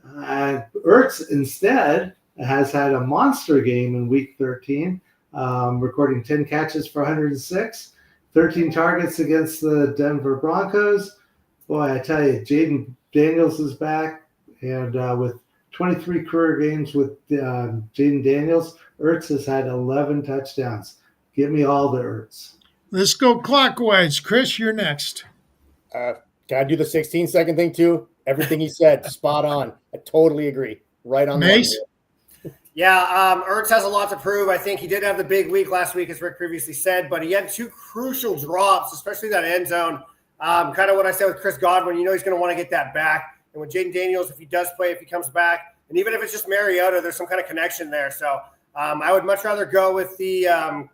[SPEAKER 5] Ertz instead has had a monster game in week 13, recording 10 catches for 106, 13 targets against the Denver Broncos. Boy, I tell you, Jaden Daniels is back, and with 23 career games with Jaden Daniels, Ertz has had 11 touchdowns. Give me all the Ertz.
[SPEAKER 1] Let's go clockwise. Chris, you're next.
[SPEAKER 3] Can I do the 16-second thing too? Everything he said, spot on. I totally agree. Right on.
[SPEAKER 1] Mace?
[SPEAKER 2] Yeah, Ertz has a lot to prove. I think he did have the big week last week, as Rick previously said, but he had 2 crucial drops, especially that end zone. Kind of what I said with Chris Godwin. He's going to want to get that back. And with Jaden Daniels, if he does play, if he comes back, and even if it's just Mariota, there's some kind of connection there. So I would much rather go with the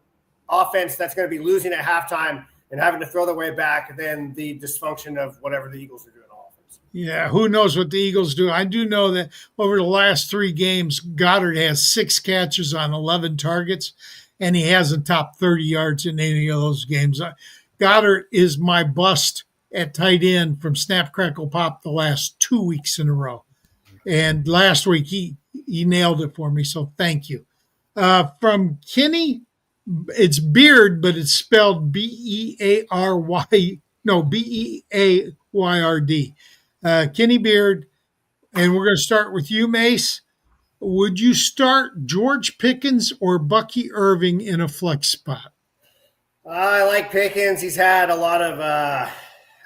[SPEAKER 2] offense that's going to be losing at halftime and having to throw their way back than the dysfunction of whatever the Eagles are doing on offense.
[SPEAKER 1] Yeah, who knows what the Eagles do. I do know that over the last 3 games, Goddard has 6 catches on 11 targets, and he hasn't topped 30 yards in any of those games. Goddard is my bust at tight end from Snap, Crackle, Pop the last 2 weeks in a row. And last week, he nailed it for me, so thank you. From Kenny, it's Beard, but it's spelled B-E-A-R-Y. No, B-E-A-Y-R-D. Kenny Beard, and we're going to start with you, Mace. Would you start George Pickens or Bucky Irving in a flex spot?
[SPEAKER 2] I like Pickens. He's had a lot of a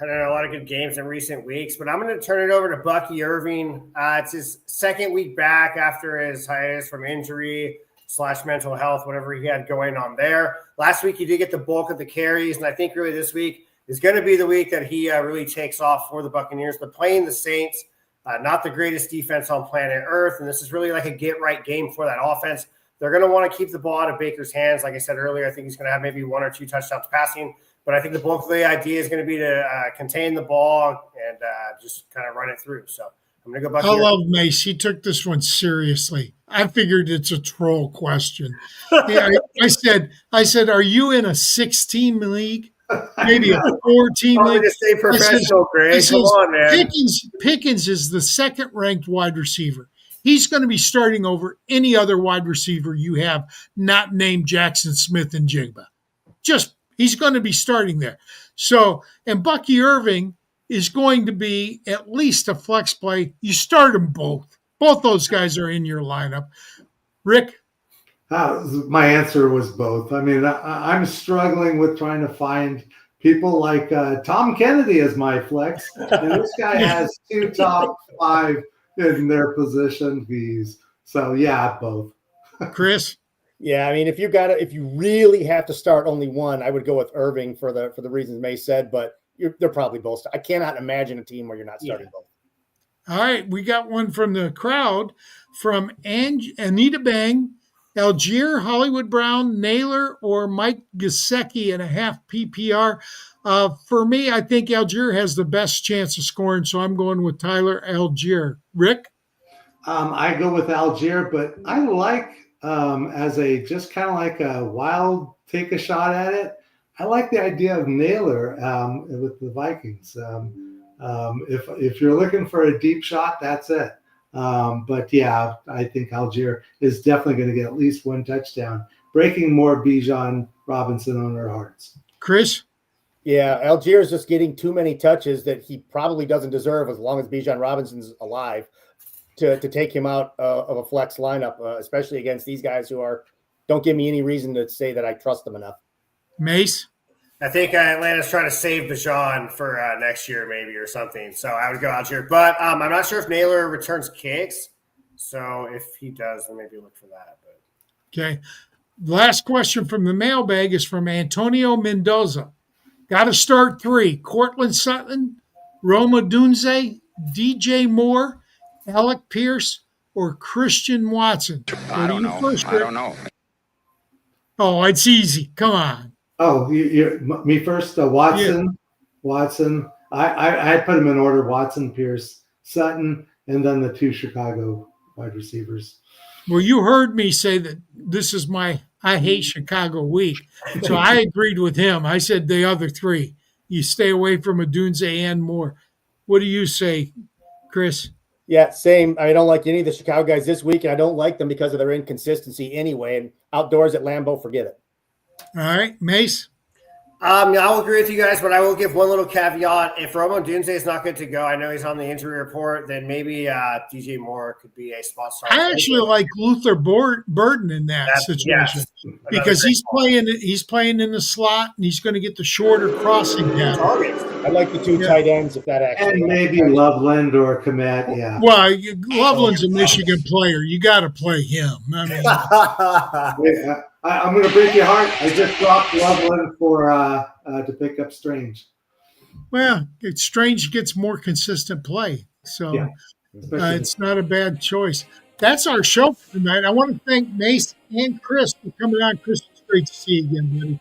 [SPEAKER 2] lot of good games in recent weeks, but I'm going to turn it over to Bucky Irving. It's his 2nd week back after his hiatus from injury / mental health, whatever he had going on there. Last week, he did get the bulk of the carries, and I think really this week is going to be the week that he really takes off for the Buccaneers. But playing the Saints, not the greatest defense on planet Earth, and this is really like a get-right game for that offense. They're going to want to keep the ball out of Baker's hands. Like I said earlier, I think he's going to have maybe 1 or 2 touchdowns passing, but I think the bulk of the idea is going to be to contain the ball and just kind of run it through. So I'm going to go Bucky.
[SPEAKER 1] I love Mace. He took this one seriously. I figured it's a troll question. Yeah, I said, are you in a 6-team league? Maybe a 4-team league?
[SPEAKER 2] To stay professional, Greg. Come on, man.
[SPEAKER 1] Pickens is the 2nd-ranked wide receiver. He's going to be starting over any other wide receiver you have not named Jackson Smith and Jigba. He's going to be starting there. So, and Bucky Irving is going to be at least a flex play. You start them both. Both those guys are in your lineup. Rick?
[SPEAKER 5] My answer was both. I mean, I'm struggling with trying to find people like Tom Kennedy as my flex. And this guy has 2 top 5 in their position fees. So, yeah, both.
[SPEAKER 1] Chris?
[SPEAKER 3] Yeah, I mean, if you really have to start only one, I would go with Irving for the reasons May said, but they're probably both. I cannot imagine a team where you're not starting both.
[SPEAKER 1] All right, we got one from the crowd from Anita Bang. Algier, Hollywood Brown, Naylor, or Mike Gesicki in a half PPR. For me, I think Algier has the best chance of scoring, so I'm going with Tyler Algier. Rick?
[SPEAKER 5] I go with Algier, but I like as a just kind of like a wild take a shot at it. I like the idea of Naylor with the Vikings. If you're looking for a deep shot, that's it. But yeah, I think Algier is definitely going to get at least one touchdown, breaking more Bijan Robinson on their hearts.
[SPEAKER 1] Chris?
[SPEAKER 3] Yeah, Algier is just getting too many touches that he probably doesn't deserve as long as Bijan Robinson's alive to take him out of a flex lineup, especially against these guys who don't give me any reason to say that I trust them enough.
[SPEAKER 1] Mace?
[SPEAKER 2] I think Atlanta's trying to save Bijan for next year maybe or something. So I would go Algier. But I'm not sure if Naylor returns kicks. So if he does, then maybe look for that. But.
[SPEAKER 1] Okay. Last question from the mailbag is from Antonio Mendoza. Got to start 3. Cortland Sutton, Roma Dunze, DJ Moore, Alec Pierce, or Christian Watson?
[SPEAKER 4] I don't know.
[SPEAKER 1] Oh, it's easy. Come on.
[SPEAKER 5] Oh, me first. Watson. Yeah. Watson. I put them in order: Watson, Pierce, Sutton, and then the 2 Chicago wide receivers.
[SPEAKER 1] Well, you heard me say that this is my I hate Chicago week. So I agreed with him. I said the other 3. You stay away from Adunze and Moore. What do you say, Chris?
[SPEAKER 3] Yeah, same. I don't like any of the Chicago guys this week, and I don't like them because of their inconsistency anyway. And outdoors at Lambeau, forget it.
[SPEAKER 1] All right, Mace?
[SPEAKER 2] I will agree with you guys, but I will give one little caveat. If Roma Dunze is not good to go, I know he's on the injury report, then maybe DJ Moore could be a spot start.
[SPEAKER 1] I actually like Luther Burden in that situation because he's playing in the slot and he's going to get the shorter crossing down.
[SPEAKER 3] I like the 2 tight ends if that actually.
[SPEAKER 5] And maybe Loveland or Komet, yeah.
[SPEAKER 1] Well, Loveland's a Michigan player. You got to play him. I mean,
[SPEAKER 5] I'm going to break your heart. I just dropped Loveland for to pick up Strange.
[SPEAKER 1] Well, Strange gets more consistent play, so yeah, it's not a bad choice. That's our show for tonight. I want to thank Mace and Chris for coming on. Chris, it's great to see you again,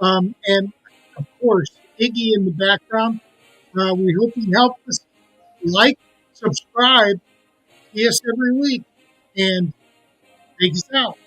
[SPEAKER 1] buddy. And of course, Iggy in the background. We hope you help us like, subscribe, see us every week, and take us out.